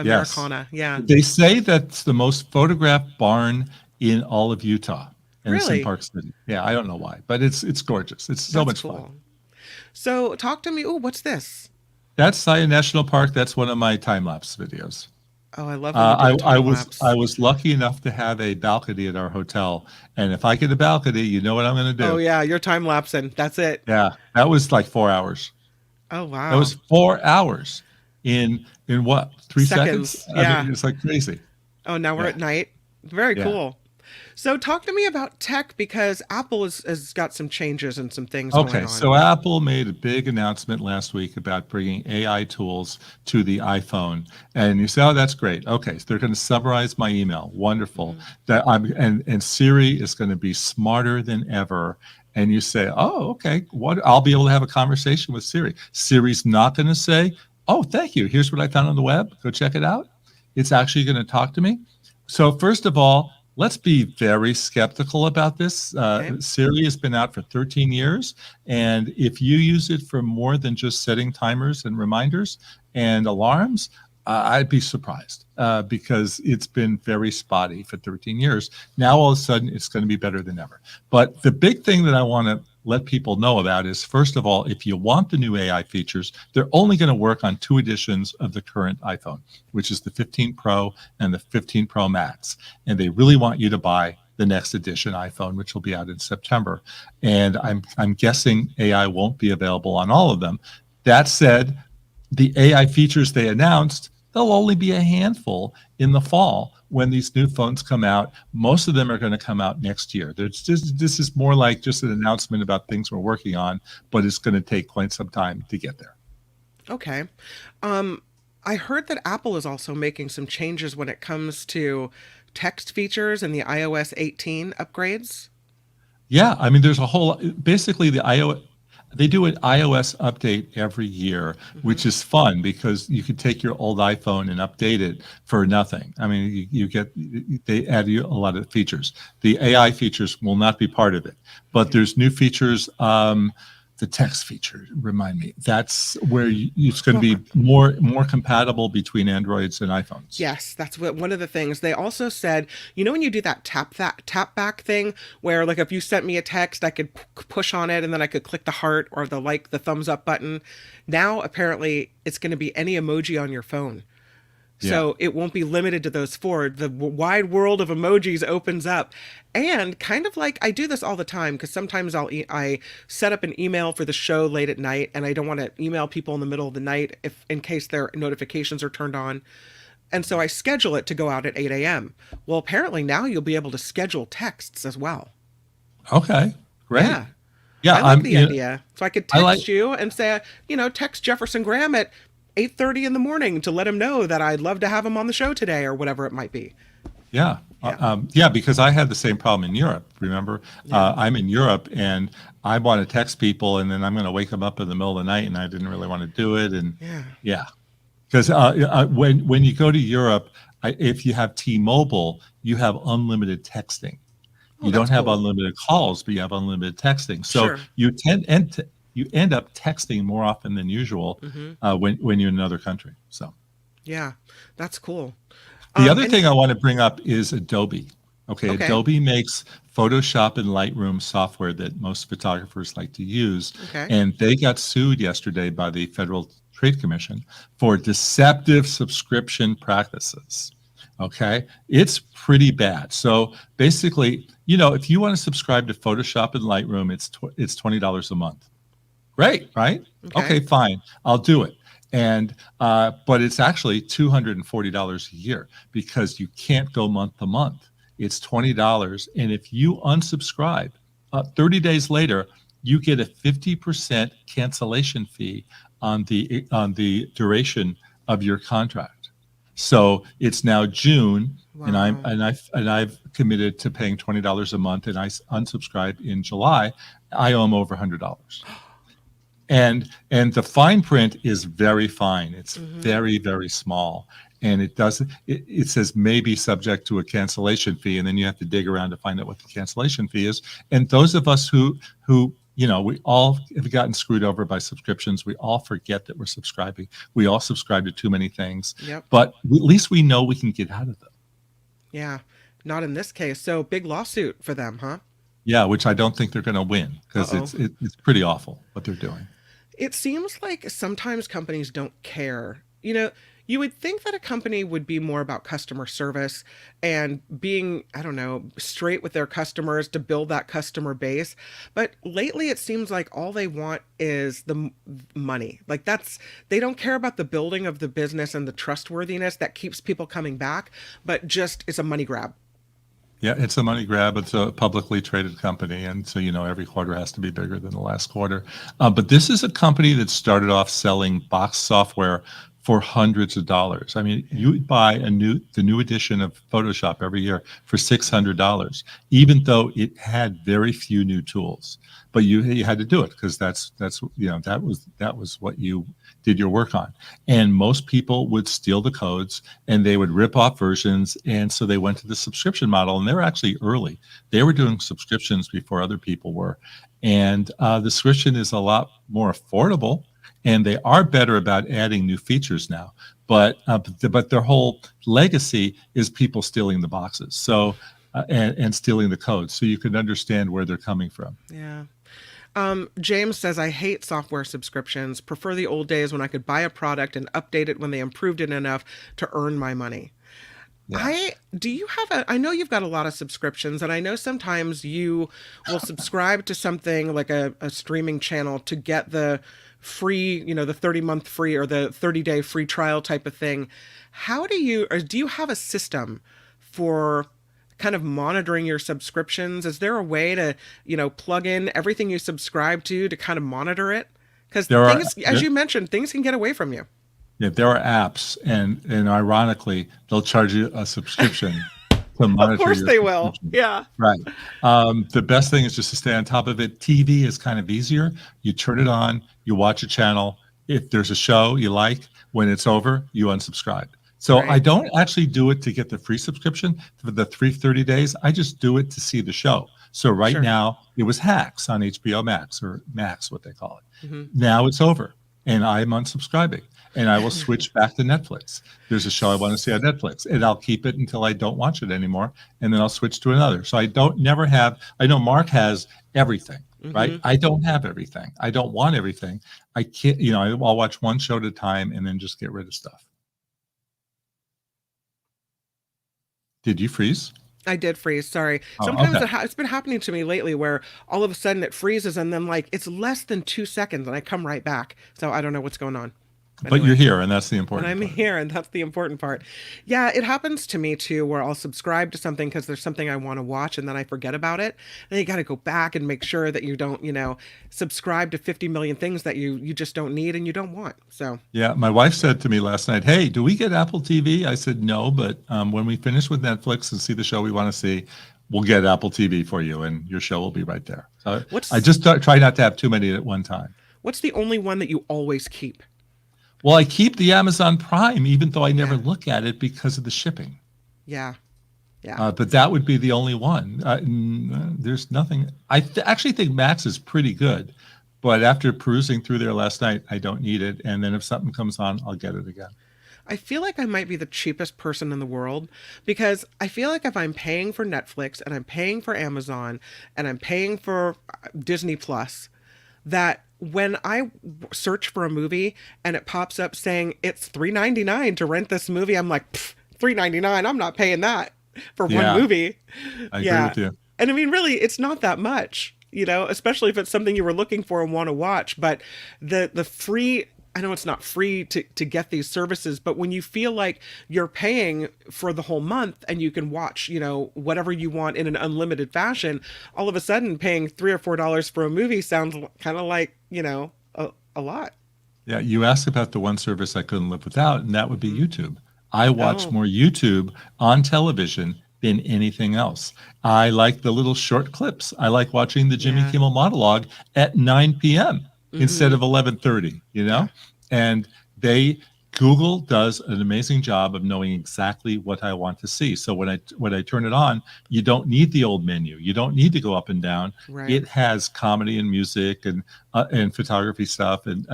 Yes. Americana. Yeah. They say that's the most photographed barn in all of Utah. And it's Really? in Park City. Yeah, I don't know why, but it's gorgeous. It's so much fun. So talk to me. Oh, what's this? That's Zion National Park. That's one of my time-lapse videos. Oh, I love when you do time-lapse. I was lucky enough to have a balcony at our hotel, and if I get a balcony, you know what I'm going to do. Oh yeah, you're time lapsing. That's it. Yeah, that was like 4 hours. Oh wow. That was 4 hours in what, 3 seconds? Yeah. I mean, it's like crazy. Oh, now we're at night. Very Yeah. cool. So talk to me about tech, because Apple has got some changes and some things going Okay, on. so Apple made a big announcement last week about bringing AI tools to the iPhone, and you say, "Oh, that's great." Okay, so they're going to summarize my email. Wonderful. That and Siri is going to be smarter than ever. And you say, "Oh, okay, what? I'll be able to have a conversation with Siri." Siri's not going to say, "Oh, thank you. Here's what I found on the web. Go check it out." It's actually going to talk to me. So first of all, let's be very skeptical about this. Siri has been out for 13 years, and if you use it for more than just setting timers and reminders and alarms, I'd be surprised because it's been very spotty for 13 years. Now, all of a sudden, it's going to be better than ever. But the big thing that I want to let people know about is, first of all, if you want the new AI features, they're only going to work on 2 editions of the current iPhone, which is the 15 Pro and the 15 Pro Max. And they really want you to buy the next edition iPhone, which will be out in September. And I'm guessing AI won't be available on all of them. That said, the AI features they announced, there'll only be a handful in the fall when these new phones come out. Most of them are going to come out next year. This is more like just an announcement about things we're working on, but it's going to take quite some time to get there. Okay. I heard that Apple is also making some changes when it comes to text features and the iOS 18 upgrades. Yeah, I mean, there's a whole, basically they do an iOS update every year, which is fun because you could take your old iPhone and update it for nothing. I mean, they add you a lot of features. The AI features will not be part of it, but there's new features. The text feature, remind me, that's where it's going to be more compatible between Androids and iPhones. Yes, that's one of the things. They also said, when you do that tap back thing, where like if you sent me a text, I could push on it and then I could click the heart or the thumbs up button. Now, apparently, it's going to be any emoji on your phone. So it won't be limited to those 4. The wide world of emojis opens up. And kind of like, I do this all the time because sometimes I set up an email for the show late at night, and I don't want to email people in the middle of the night in case their notifications are turned on. And so I schedule it to go out at 8 a.m. Well, apparently now you'll be able to schedule texts as well. Okay, great. Yeah, I like the idea. So I could text you and say, text Jefferson Graham at 8:30 in the morning to let him know that I'd love to have him on the show today or whatever it might be. Yeah. Because I had the same problem in Europe. Remember, I'm in Europe and I want to text people, and then I'm going to wake them up in the middle of the night, and I didn't really want to do it. And because when you go to Europe, if you have T-Mobile, you have unlimited texting. You don't have unlimited calls, but you have unlimited texting. So you end up texting more often than usual when you're in another country. So, yeah, that's cool. The other thing I want to bring up is Adobe. Okay, Adobe makes Photoshop and Lightroom software that most photographers like to use. And they got sued yesterday by the Federal Trade Commission for deceptive subscription practices. Okay, it's pretty bad. So basically, if you want to subscribe to Photoshop and Lightroom, it's $20 a month. Great, right? Okay, fine. I'll do it. And but it's actually $240 a year because you can't go month to month. it's $20. And if you unsubscribe, 30 days later, you get a 50% cancellation fee on the duration of your contract. So it's now June, and I've committed to paying $20 a month, and I unsubscribed in July. I owe them over $100. And the fine print is very fine. It's very, very small. And it says maybe subject to a cancellation fee, and then you have to dig around to find out what the cancellation fee is. And those of us who we all have gotten screwed over by subscriptions. We all forget that we're subscribing. We all subscribe to too many things. Yep. But at least we know we can get out of them. Yeah, not in this case. So big lawsuit for them, huh? Yeah, which I don't think they're going to win, because it's pretty awful what they're doing. It seems like sometimes companies don't care. You would think that a company would be more about customer service and being, I don't know, straight with their customers to build that customer base. But lately it seems like all they want is the money. Like they don't care about the building of the business and the trustworthiness that keeps people coming back, but just it's a money grab. Yeah, it's a money grab. It's a publicly traded company. And so, every quarter has to be bigger than the last quarter. But this is a company that started off selling box software for hundreds of dollars. I mean, you would buy the new edition of Photoshop every year for $600, even though it had very few new tools. But you had to do it because that was what you did your work on. And most people would steal the codes and they would rip off versions. And so they went to the subscription model, and they were actually early. They were doing subscriptions before other people were. And the subscription is a lot more affordable. And they are better about adding new features now, but their whole legacy is people stealing the boxes, so and stealing the code, so you can understand where they're coming from. Yeah. James says, I hate software subscriptions. Prefer the old days when I could buy a product and update it when they improved it enough to earn my money. Yeah. I know you've got a lot of subscriptions, and I know sometimes you will subscribe to something like a streaming channel to get the free, the 30-month free or the 30-day free trial type of thing. Do you have a system for kind of monitoring your subscriptions? Is there a way to, plug in everything you subscribe to kind of monitor it? Because as you mentioned, things can get away from you. Yeah, there are apps, and ironically, they'll charge you a subscription to monitor. Of course they will. Yeah. Right. The best thing is just to stay on top of it. TV is kind of easier. You turn it on, you watch a channel. If there's a show you like, when it's over, you unsubscribe. So right. I don't actually do it to get the free subscription for the 30 days. I just do it to see the show. So now it was Hacks on HBO Max, or Max, what they call it. Mm-hmm. Now it's over, and I'm unsubscribing. And I will switch back to Netflix. There's a show I want to see on Netflix, and I'll keep it until I don't watch it anymore, and then I'll switch to another. So I know Mark has everything, right? I don't have everything. I don't want everything. I can't, I'll watch one show at a time and then just get rid of stuff. Did you freeze? I did freeze. Sorry. Sometimes it's been happening to me lately where all of a sudden it freezes, and then it's less than 2 seconds and I come right back. So I don't know what's going on. But you're here, and that's the important part. I'm here, and that's the important part. Yeah, it happens to me, too, where I'll subscribe to something because there's something I want to watch, and then I forget about it. And you got to go back and make sure that you don't, subscribe to 50 million things that you just don't need and you don't want. So yeah, my wife said to me last night, hey, do we get Apple TV? I said, no, but when we finish with Netflix and see the show we want to see, we'll get Apple TV for you, and your show will be right there. So I just try not to have too many at one time. What's the only one that you always keep? Well, I keep the Amazon Prime, even though I never look at it because of the shipping. Yeah. Yeah. But that would be the only one. There's nothing. I actually think Max is pretty good. But after perusing through there last night, I don't need it. And then if something comes on, I'll get it again. I feel like I might be the cheapest person in the world, because I feel like if I'm paying for Netflix and I'm paying for Amazon and I'm paying for Disney Plus, that when I search for a movie and it pops up saying it's $3.99 to rent this movie, I'm like, $3.99, I'm not paying that for one movie. I agree with you. And I mean, really, it's not that much, especially if it's something you were looking for and want to watch. But the free I know it's not free to get these services, but when you feel like you're paying for the whole month and you can watch, whatever you want in an unlimited fashion, all of a sudden paying $3 or $4 for a movie sounds kind of like, a lot. Yeah, you asked about the one service I couldn't live without, and that would be YouTube. I watch more YouTube on television than anything else. I like the little short clips. I like watching the Jimmy Kimmel monologue at 9 p.m. instead of 11:30, And Google does an amazing job of knowing exactly what I want to see. So when I turn it on, you don't need the old menu. You don't need to go up and down. Right. It has comedy and music and photography stuff and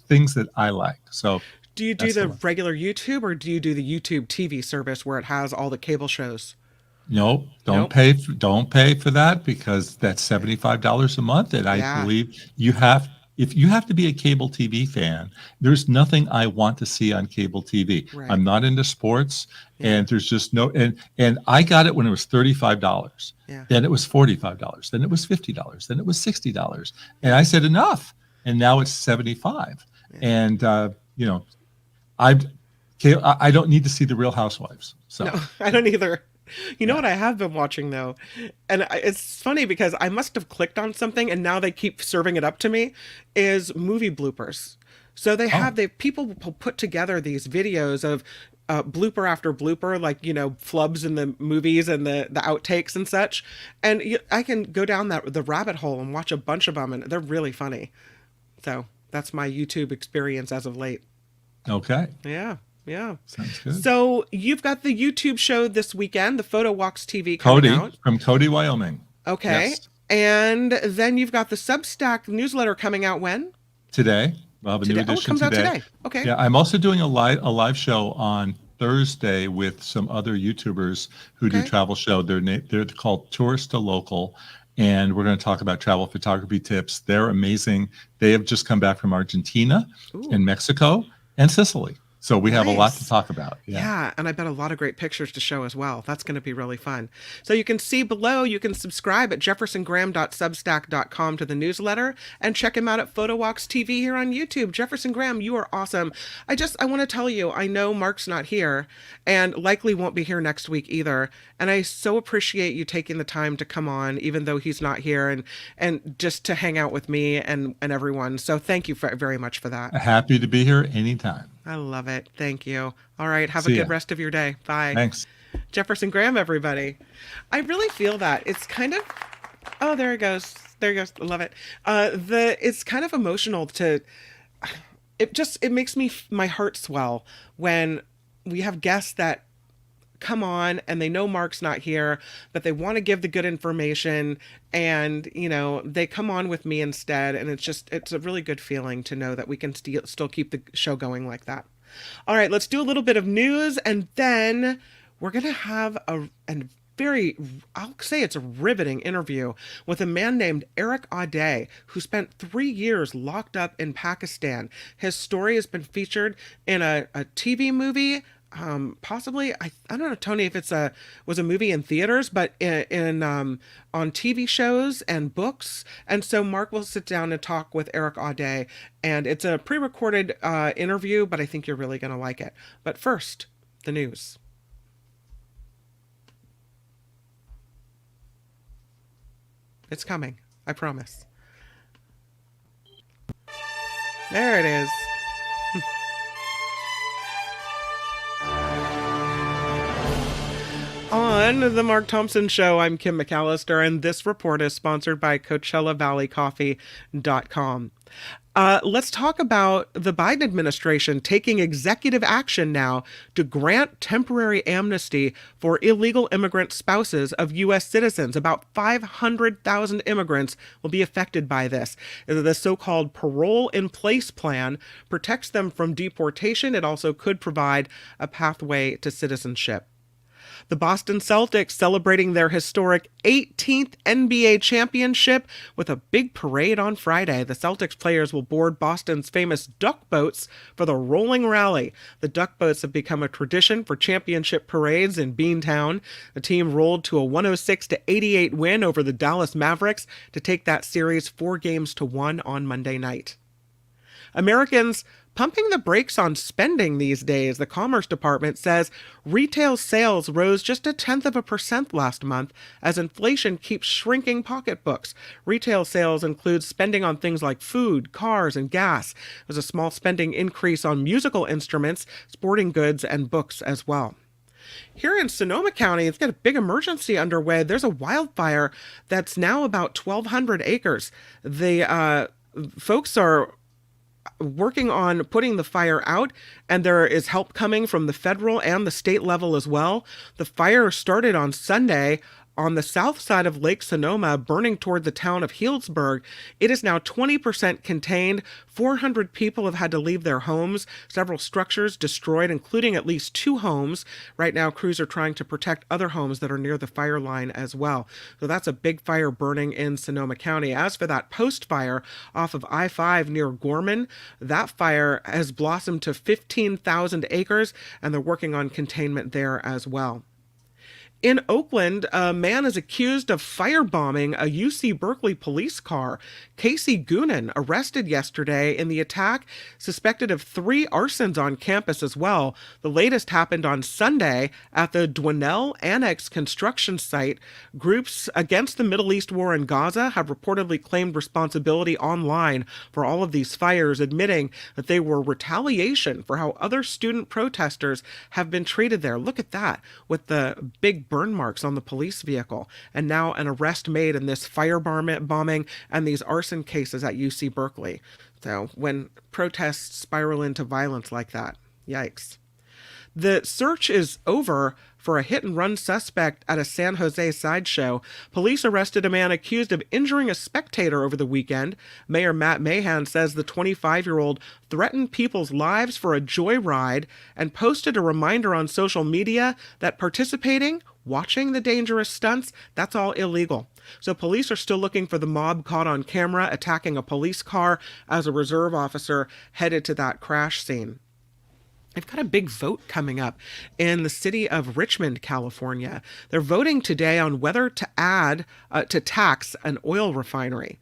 things that I like. So do you do the regular YouTube, or do you do the YouTube TV service where it has all the cable shows? No, don't pay for that, because that's $75 a month, and I believe if you have to be a cable TV fan, there's nothing I want to see on cable TV. Right. I'm not into sports, and there's just no, and I got it when it was $35. Yeah. Then it was $45. Then it was $50. Then it was $60. And I said enough. And now it's $75. Yeah. And I don't need to see the Real Housewives. So No, I don't either. You know what I have been watching though? And it's funny because I must have clicked on something and now they keep serving it up to me, is movie bloopers. So people will put together these videos of blooper after blooper, like, flubs in the movies and the outtakes and such. And I can go down the rabbit hole and watch a bunch of them, and they're really funny. So that's my YouTube experience as of late. Okay. Yeah. Sounds good. So you've got the YouTube show this weekend, the Photo Walks TV coming out. From Cody, Wyoming. Okay. Yes. And then you've got the Substack newsletter coming out when? Today. We'll have a new edition it comes out today. Okay. Yeah, I'm also doing a live show on Thursday with some other YouTubers who do travel show. They're called Tourist to Local, and we're going to talk about travel photography tips. They're amazing. They have just come back from Argentina and Mexico and Sicily. So we have a lot to talk about. Yeah, and I bet a lot of great pictures to show as well. That's going to be really fun. So you can see below, you can subscribe at jeffersongraham.substack.com to the newsletter, and check him out at Photo Walks TV here on YouTube. Jefferson Graham, you are awesome. I want to tell you, I know Mark's not here and likely won't be here next week either. And I so appreciate you taking the time to come on, even though he's not here, and just to hang out with me and everyone. So thank you very much for that. Happy to be here anytime. I love it. Thank you. All right. Have a good rest of your day. Bye. Thanks. Jefferson Graham, everybody. I really feel that. It's kind of, oh, there it goes. There it goes. I love it. It's kind of emotional it makes my heart swell when we have guests that come on and they know Mark's not here, but they want to give the good information, and they come on with me instead, and it's a really good feeling to know that we can still keep the show going like that. All right, let's do a little bit of news, and then we're gonna have I'll say it's a riveting interview with a man named Erik Audé, who spent 3 years locked up in Pakistan. His story has been featured in a TV movie, possibly, I don't know, Tony, if was a movie in theaters, but in on TV shows and books. And so Mark will sit down and talk with Erik Audé, and it's a pre-recorded interview, but I think you're really going to like it. But first, the news. It's coming, I promise. There it is. On the Mark Thompson Show, I'm Kim McAllister, and this report is sponsored by CoachellaValleyCoffee.com. Let's talk about the Biden administration taking executive action now to grant temporary amnesty for illegal immigrant spouses of U.S. citizens. About 500,000 immigrants will be affected by this. The so-called parole in place plan protects them from deportation. It also could provide a pathway to citizenship. The Boston Celtics celebrating their historic 18th NBA championship with a big parade on Friday. The Celtics players will board Boston's famous duck boats for the Rolling Rally. The duck boats have become a tradition for championship parades in Beantown. The team rolled to a 106-88 win over the Dallas Mavericks to take that series 4-1 on Monday night. Americans pumping the brakes on spending these days. The Commerce Department says retail sales rose just 0.1% last month as inflation keeps shrinking pocketbooks. Retail sales include spending on things like food, cars, and gas. There's a small spending increase on musical instruments, sporting goods, and books as well. Here in Sonoma County, it's got a big emergency underway. There's a wildfire that's now about 1,200 acres. The folks are working on putting the fire out, and there is help coming from the federal and the state level as well. The fire started on Sunday on the south side of Lake Sonoma, burning toward the town of Healdsburg. It is now 20% contained. 400 people have had to leave their homes. Several structures destroyed, including at least 2 homes. Right now, crews are trying to protect other homes that are near the fire line as well. So that's a big fire burning in Sonoma County. As for that post fire off of I-5 near Gorman, that fire has blossomed to 15,000 acres, and they're working on containment there as well. In Oakland, a man is accused of firebombing a UC Berkeley police car. Casey Goonan, arrested yesterday in the attack, suspected of 3 arsons on campus as well. The latest happened on Sunday at the Dwinell Annex construction site. Groups against the Middle East war in Gaza have reportedly claimed responsibility online for all of these fires, admitting that they were retaliation for how other student protesters have been treated there. Look at that, with the big burn marks on the police vehicle, and now an arrest made in this firebombing and these arson cases at UC Berkeley. So when protests spiral into violence like that, yikes. The search is over for a hit-and-run suspect at a San Jose sideshow. Police arrested a man accused of injuring a spectator over the weekend. Mayor Matt Mahan says the 25-year-old threatened people's lives for a joyride and posted a reminder on social media that watching the dangerous stunts, that's all illegal. So police are still looking for the mob caught on camera attacking a police car as a reserve officer headed to that crash scene. They've got a big vote coming up in the city of Richmond, California. They're voting today on whether to tax an oil refinery.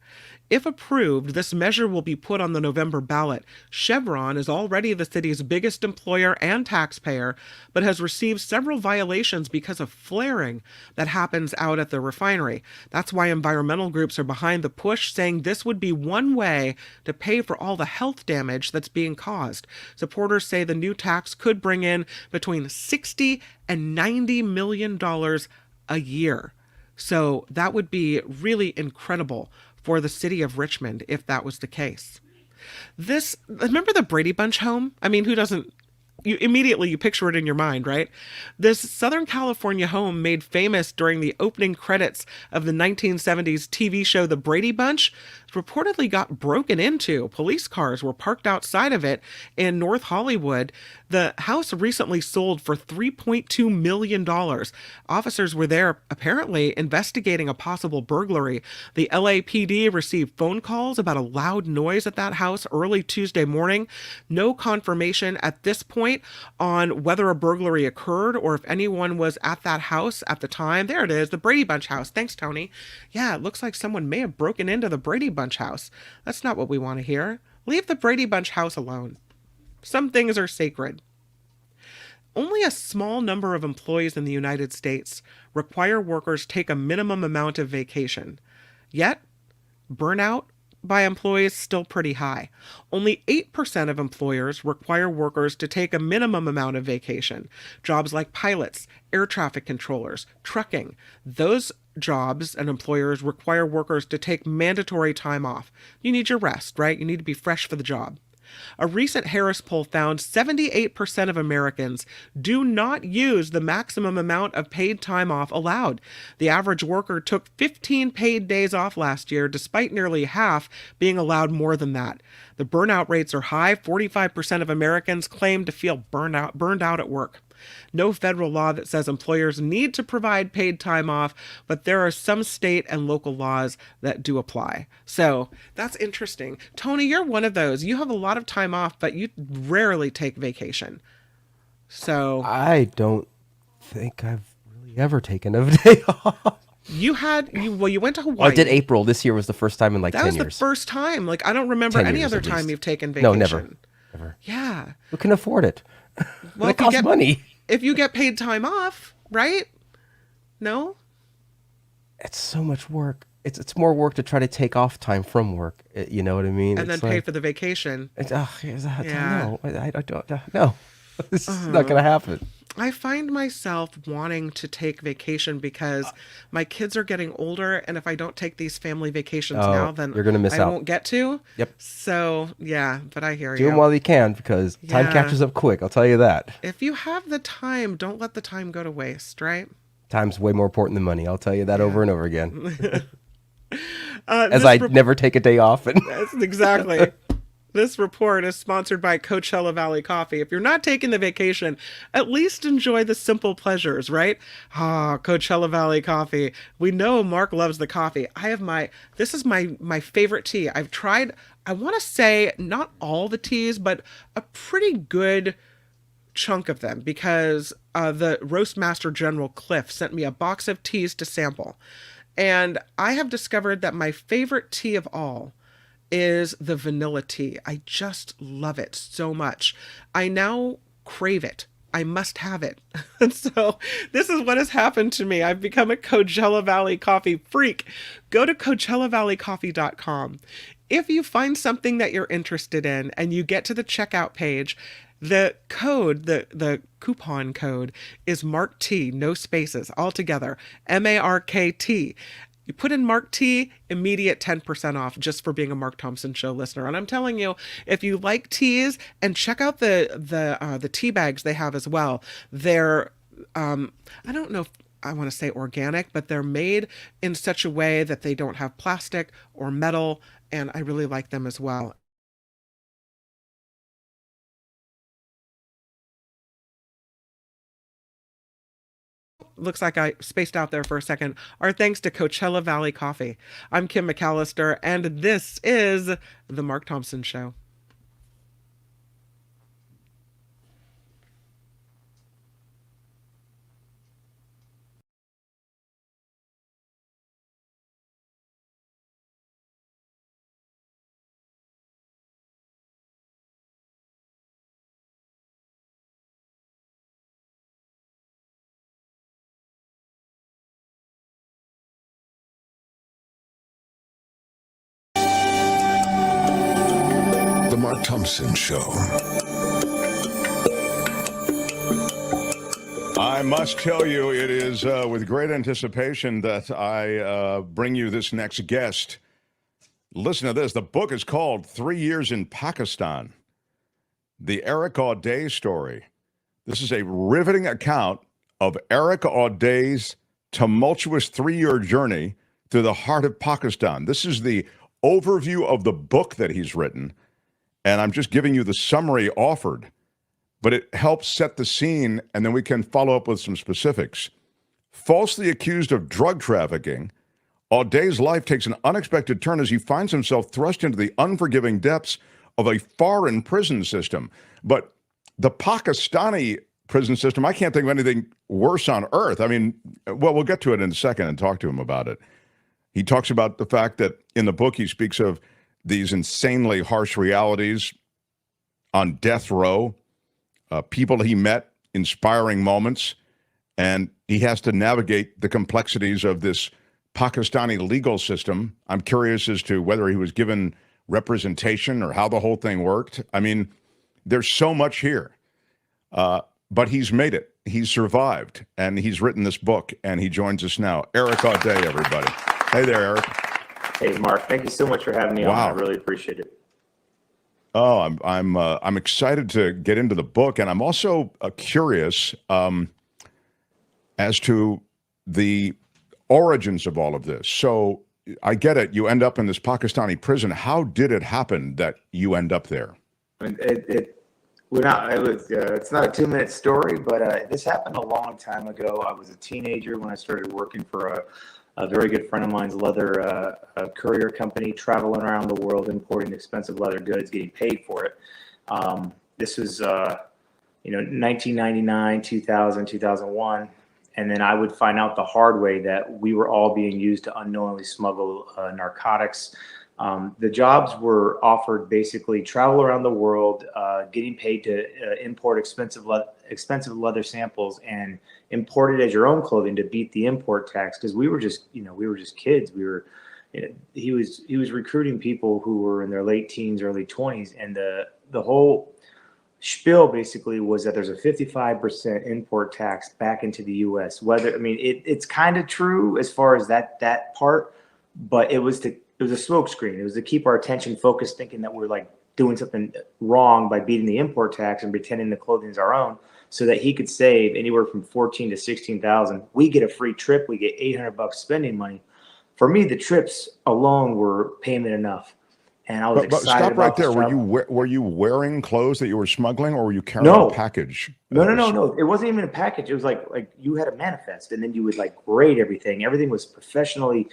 If approved, this measure will be put on the November ballot. Chevron is already the city's biggest employer and taxpayer, but has received several violations because of flaring that happens out at the refinery. That's why environmental groups are behind the push, saying this would be one way to pay for all the health damage that's being caused. Supporters say the new tax could bring in between $60 and $90 million a year. So that would be really incredible for the city of Richmond if that was the case. Remember the Brady Bunch home? I mean, who doesn't? You picture it in your mind, right? This Southern California home, made famous during the opening credits of the 1970s TV show The Brady Bunch, reportedly got broken into. Police cars were parked outside of it in North Hollywood. The house recently sold for $3.2 million. Officers were there apparently investigating a possible burglary. The LAPD received phone calls about a loud noise at that house early Tuesday morning. No confirmation at this point on whether a burglary occurred or if anyone was at that house at the time. There it is, the Brady Bunch house. Thanks, Tony. Yeah, it looks like someone may have broken into the Brady Bunch house. That's not what we want to hear. Leave the Brady Bunch house alone. Some things are sacred. Only a small number of employees in the United States require workers take a minimum amount of vacation. Yet, burnout by employees is still pretty high. Only 8% of employers require workers to take a minimum amount of vacation. Jobs like pilots, air traffic controllers, trucking, those jobs and employers require workers to take mandatory time off. You need your rest, right? You need to be fresh for the job. A recent Harris poll found 78% of Americans do not use the maximum amount of paid time off allowed. The average worker took 15 paid days off last year, despite nearly half being allowed more than that. The burnout rates are high. 45% of Americans claim to feel burned out at work. No federal law that says employers need to provide paid time off, but there are some state and local laws that do apply. So that's interesting. Tony, you're one of those. You have a lot of time off, but you rarely take vacation. So I don't think I've really ever taken a day off. You went to Hawaii. I did April. This year was the first time in 10 years. That was the first time. I don't remember any other time you've taken vacation. No, never. Yeah. Who can afford it? Well, it costs money. If you get paid time off, right? No? It's so much work. It's more work to try to take off time from work. You know what I mean? And then pay for the vacation. No, I don't. No, this is Uh-huh. not going to happen. I find myself wanting to take vacation because my kids are getting older, and if I don't take these family vacations now, then you're gonna miss out. I won't get to. Yep. So yeah, but I hear Do you. them while you can, because time Yeah. catches up quick. I'll tell you that. If you have the time, don't let the time go to waste, right? Time's way more important than money. I'll tell you that over and over again. As Never take a day off. And That's exactly. This report is sponsored by Coachella Valley Coffee. If you're not taking the vacation, at least enjoy the simple pleasures, right? Coachella Valley Coffee. We know Mark loves the coffee. This is my favorite tea. I've tried, I want to say not all the teas, but a pretty good chunk of them, because the roast master General Cliff sent me a box of teas to sample. And I have discovered that my favorite tea of all is the vanilla tea. I just love it so much. I now crave it. I must have it. And so this is what has happened to me. I've become a Coachella Valley Coffee freak. Go to CoachellaValleyCoffee.com. If you find something that you're interested in and you get to the checkout page, the code, the coupon code is Mark T, no spaces, all together, MARKT. You put in Mark T, immediate 10% off just for being a Mark Thompson Show listener. And I'm telling you, if you like teas, and check out the tea bags they have as well. They're, I don't know if I want to say organic, but they're made in such a way that they don't have plastic or metal, and I really like them as well. Looks like I spaced out there for a second. Our thanks to Coachella Valley Coffee. I'm Kim McAllister, and this is The Mark Thompson Show. The Mark Thompson Show. I must tell you, it is with great anticipation that I bring you this next guest. Listen to this. The book is called 3 Years in Pakistan, the Erik Audé story. This is a riveting account of Erik Audé's tumultuous 3-year journey through the heart of Pakistan. This is the overview of the book that he's written, and I'm just giving you the summary offered, but it helps set the scene, and then we can follow up with some specifics. Falsely accused of drug trafficking, Audé's life takes an unexpected turn as he finds himself thrust into the unforgiving depths of a foreign prison system. But the Pakistani prison system, I can't think of anything worse on earth. I mean, well, we'll get to it in a second and talk to him about it. He talks about the fact that in the book he speaks of these insanely harsh realities on death row, people he met, inspiring moments, and he has to navigate the complexities of this Pakistani legal system. I'm curious as to whether he was given representation or how the whole thing worked. I mean, there's so much here, but he's made it. He's survived, and he's written this book, and he joins us now. Erik Audé, everybody. Hey there, Erik. Hey, Mark. Thank you so much for having me on. I really appreciate it. Oh, I'm excited to get into the book, and I'm also curious as to the origins of all of this. So I get it. You end up in this Pakistani prison. How did it happen that you end up there? I mean, it's not a 2-minute story, but this happened a long time ago. I was a teenager when I started working for a very good friend of mine's leather courier company, traveling around the world, importing expensive leather goods, getting paid for it. This was, 1999, 2000, 2001. And then I would find out the hard way that we were all being used to unknowingly smuggle narcotics The jobs were offered basically travel around the world, getting paid to import expensive leather samples and import it as your own clothing to beat the import tax. Because we were just kids. He was recruiting people who were in their late teens, early 20s, and the whole spiel basically was that there's a 55% import tax back into the U.S. It's kind of true as far as that part, but it was a smokescreen. It was to keep our attention focused, thinking that we're like doing something wrong by beating the import tax and pretending the clothing is our own, so that he could save anywhere from 14 to 16,000. We get a free trip. We get $800 spending money. For me, the trips alone were payment enough, and I was excited. Stop right there. Travel. Were you wearing clothes that you were smuggling, or were you carrying a package? No. It wasn't even a package. It was like you had a manifest, and then you would like grade everything. Everything was professionally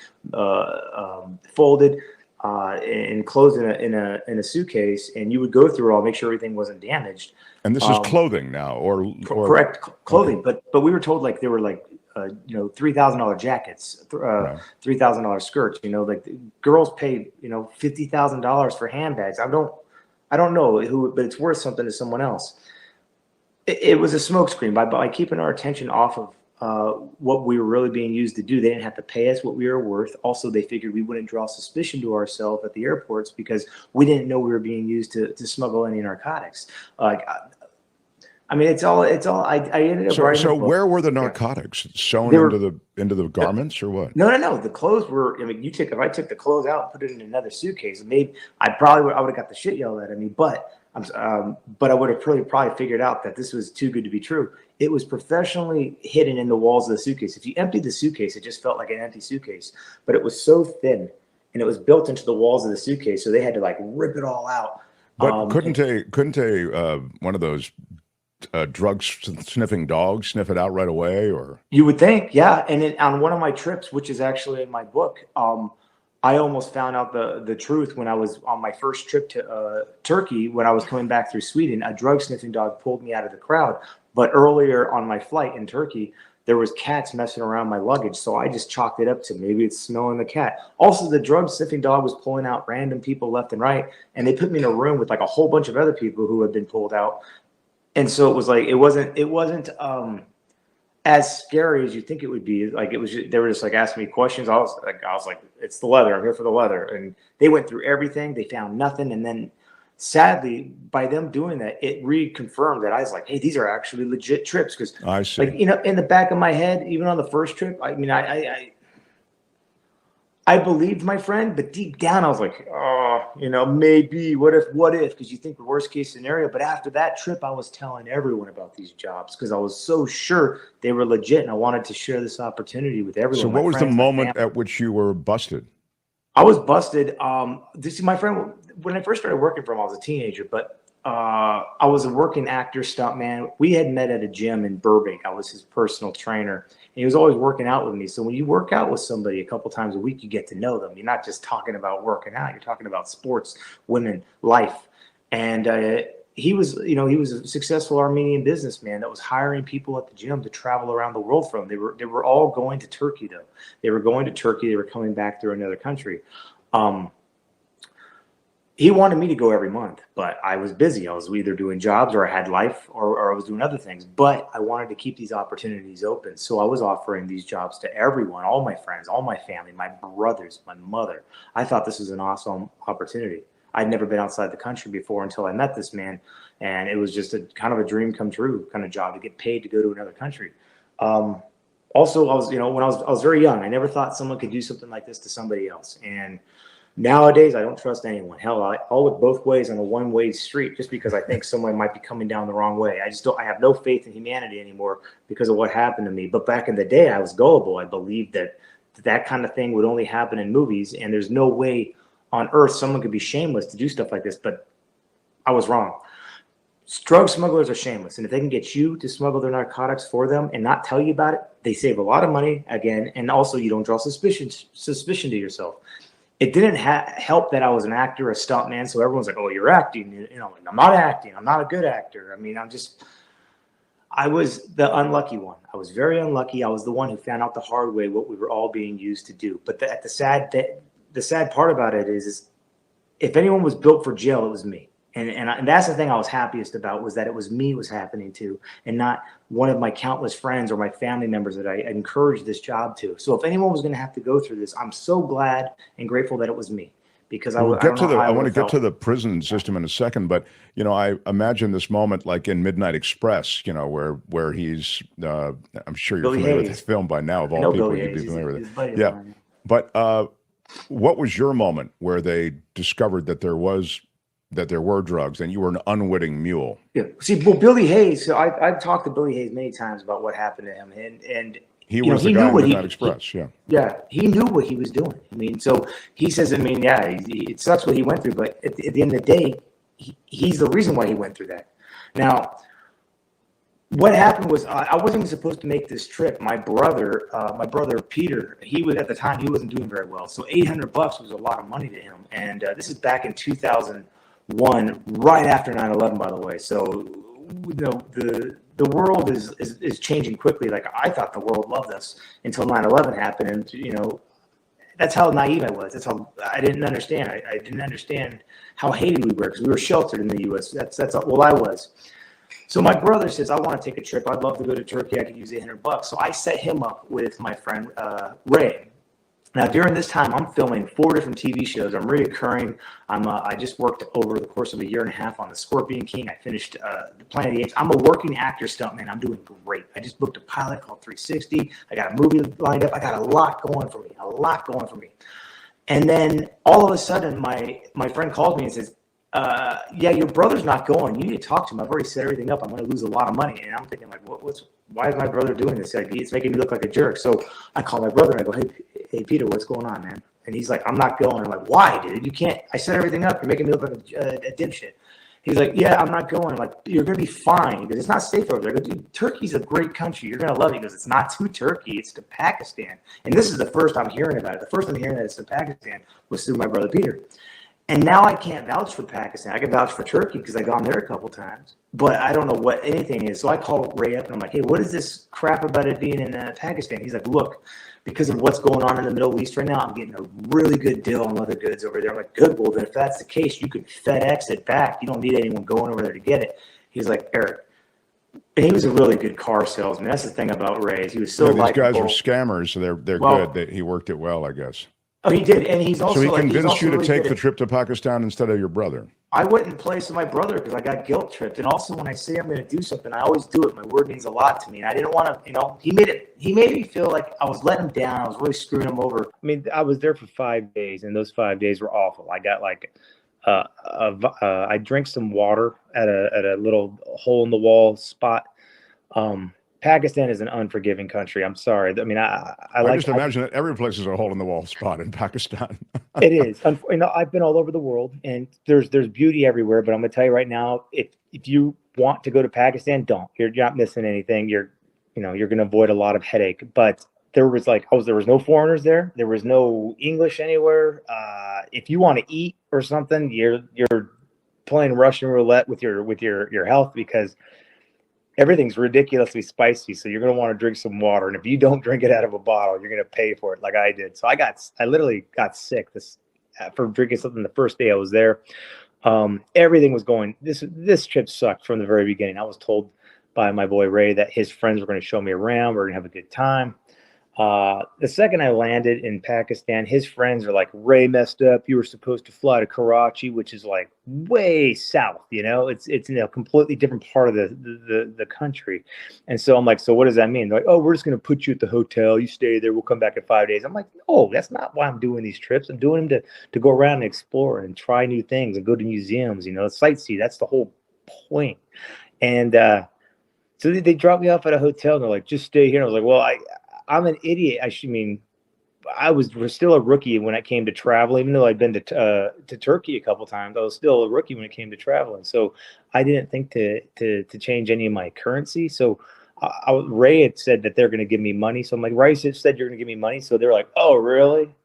folded and closed in a suitcase, and you would go through all, make sure everything wasn't damaged. And this is clothing now, or correct clothing, okay. But we were told like they were like $3,000 jackets, $3,000 skirts. Like girls pay $50,000 for handbags. I don't know who, but it's worth something to someone else. It was a smokescreen by keeping our attention off of what we were really being used to do. They didn't have to pay us what we were worth. Also, they figured we wouldn't draw suspicion to ourselves at the airports because we didn't know we were being used to smuggle any narcotics. It's all. I ended up writing. So where were the narcotics sewn into the garments or what? No. The clothes were. If I took the clothes out and put it in another suitcase, maybe I would have got the shit yelled at me. But I would have probably figured out that this was too good to be true. It was professionally hidden in the walls of the suitcase. If you emptied the suitcase, it just felt like an empty suitcase. But it was so thin, and it was built into the walls of the suitcase, so they had to like rip it all out. But couldn't one of those drug sniffing dogs sniff it out right away? Or you would think, yeah. And on one of my trips, which is actually in my book, I almost found out the truth when I was on my first trip to Turkey. When I was coming back through Sweden, a drug sniffing dog pulled me out of the crowd. But earlier on my flight in Turkey, there was cats messing around my luggage, so I just chalked it up to maybe it's smelling the cat. Also, the drug sniffing dog was pulling out random people left and right, and they put me in a room with like a whole bunch of other people who had been pulled out. And so it was like it wasn't as scary as you think it would be. Like they were just like asking me questions. I was like, it's the leather. I'm here for the leather. And they went through everything. They found nothing. And then sadly, by them doing that, it reconfirmed that I was like, hey, these are actually legit trips. Because I see. Like, in the back of my head, even on the first trip, I believed my friend, but deep down I was like, maybe, what if, because you think the worst case scenario. But after that trip, I was telling everyone about these jobs because I was so sure they were legit, and I wanted to share this opportunity with everyone. So what was the moment at which you were busted? I was busted. My friend, when I first started working for him, I was a teenager, but I was a working actor, stuntman. We had met at a gym in Burbank. I was his personal trainer. And he was always working out with me. So when you work out with somebody a couple times a week, you get to know them. You're not just talking about working out. You're talking about sports, women, life. And he was a successful Armenian businessman that was hiring people at the gym to travel around the world from. They were all going to Turkey, though. They were going to Turkey. They were coming back through another country. He wanted me to go every month, but I was busy. I was either doing jobs or I had life or I was doing other things, but I wanted to keep these opportunities open. So I was offering these jobs to everyone, all my friends, all my family, my brothers, my mother. I thought this was an awesome opportunity. I'd never been outside the country before until I met this man. And it was just a kind of a dream come true kind of job to get paid to go to another country. Also, I was, when I was very young, I never thought someone could do something like this to somebody else. And nowadays, I don't trust anyone. Hell, I'll look both ways on a one-way street just because I think someone might be coming down the wrong way. I have no faith in humanity anymore because of what happened to me. But back in the day, I was gullible. I believed that kind of thing would only happen in movies, and there's no way on earth someone could be shameless to do stuff like this. But I was wrong. Drug smugglers are shameless, and if they can get you to smuggle their narcotics for them and not tell you about it, they save a lot of money again, and also you don't draw suspicion to yourself. It didn't help that I was an actor, a stuntman, so everyone's like, "Oh, you're acting." I'm not acting. I'm not a good actor. I was the unlucky one. I was very unlucky. I was the one who found out the hard way what we were all being used to do. But the sad part about it is if anyone was built for jail, it was me. And that's the thing I was happiest about, was that it was me it was happening to, and not one of my countless friends or my family members that I encouraged this job to. So if anyone was going to have to go through this, I'm so glad and grateful that it was me, because I want to get to the prison system in a second, but I imagine this moment like in Midnight Express, where he's I'm sure you're familiar with this film by now. Of all people, you'd be familiar with it. Yeah, but what was your moment where they discovered that there were drugs and you were an unwitting mule? Yeah. See, well, Billy Hayes. So I've talked to Billy Hayes many times about what happened to him, and he was the guy in Midnight Express. Yeah, he knew what he was doing. I mean, so he says, it sucks what he went through, but at the end of the day, he's the reason why he went through that. Now, what happened was I wasn't even supposed to make this trip. My brother Peter, he was, at the time, he wasn't doing very well. So $800 was a lot of money to him. And this is back in 2001, right after 9/11, by the way. So the world is changing quickly. Like, I thought the world loved us until 9/11 happened, and that's how naive I was. That's how I didn't understand. I didn't understand how hated we were, because we were sheltered in the U.S. That's well, I was. So my brother says, I want to take a trip. I'd love to go to Turkey. I could use $800. So I set him up with my friend Ray. Now, during this time, I'm filming 4 different TV shows. I'm reoccurring. I just worked over the course of a year and a half on The Scorpion King. I finished The Planet of the Apes. I'm a working actor stuntman. I'm doing great. I just booked a pilot called 360. I got a movie lined up. I got a lot going for me. And then all of a sudden, my friend calls me and says, yeah, your brother's not going. You need to talk to him. I've already set everything up. I'm going to lose a lot of money. And I'm thinking, like, why is my brother doing this? Like, it's making me look like a jerk. So I call my brother and I go, hey, Peter, what's going on, man? And he's like, I'm not going. I'm like, why, dude? You can't. I set everything up. You're making me look like a dipshit. He's like, yeah, I'm not going. I'm like, you're going to be fine, because it's not safe over there. I go, dude, Turkey's a great country. You're going to love it. He goes, it's not to Turkey. It's to Pakistan. And this is the first I'm hearing about it. The first I'm hearing that it's to Pakistan was through my brother Peter. And now I can't vouch for Pakistan. I can vouch for Turkey because I've gone there a couple times. But I don't know what anything is. So I call Ray up and I'm like, hey, what is this crap about it being in Pakistan? He's like, look, because of what's going on in the Middle East right now, I'm getting a really good deal on leather goods over there. I'm like, good, well, then if that's the case, you could FedEx it back. You don't need anyone going over there to get it. He's like, Eric. And he was a really good car salesman. That's the thing about Ray. He was so likable. These guys are scammers, so they're good. He worked it well, I guess. Oh, he did, and he's also. So he convinced you to take the trip to Pakistan instead of your brother. I went in place of my brother because I got guilt tripped, and also when I say I'm going to do something, I always do it. My word means a lot to me, and I didn't want to. He made me feel like I was letting him down. I was really screwing him over. I mean, I was there for 5 days, and those 5 days were awful. I got I drank some water at a little hole in the wall spot. Pakistan is an unforgiving country. I'm sorry. I mean, I just imagine that every place is a hole in the wall spot in Pakistan. It is. I've been all over the world, and there's beauty everywhere. But I'm going to tell you right now, if you want to go to Pakistan, don't. You're not missing anything. You're going to avoid a lot of headache. But there was no foreigners there. There was no English anywhere. If you want to eat or something, you're playing Russian roulette with your health, because everything's ridiculously spicy, so you're going to want to drink some water. And if you don't drink it out of a bottle, you're going to pay for it, like I did. So I literally got sick for drinking something the first day I was there. Everything was going. This trip sucked from the very beginning. I was told by my boy Ray that his friends were going to show me around. We're going to have a good time. The second I landed in Pakistan, his friends are like, Ray messed up. You were supposed to fly to Karachi, which is like way south, it's in a completely different part of the country. And so I'm like, so what does that mean? They're like, oh, we're just going to put you at the hotel. You stay there. We'll come back in 5 days. I'm like, oh, that's not why I'm doing these trips. I'm doing them to go around and explore and try new things and go to museums, sightsee. That's the whole point. And so they dropped me off at a hotel and they're like, just stay here. And I was like, well, I'm an idiot. I was still a rookie when it came to travel, even though I'd been to Turkey a couple times. I was still a rookie when it came to traveling. So I didn't think to change any of my currency. So Ray had said that they're going to give me money. So I'm like, Ray said you're going to give me money. So they're like, oh, really?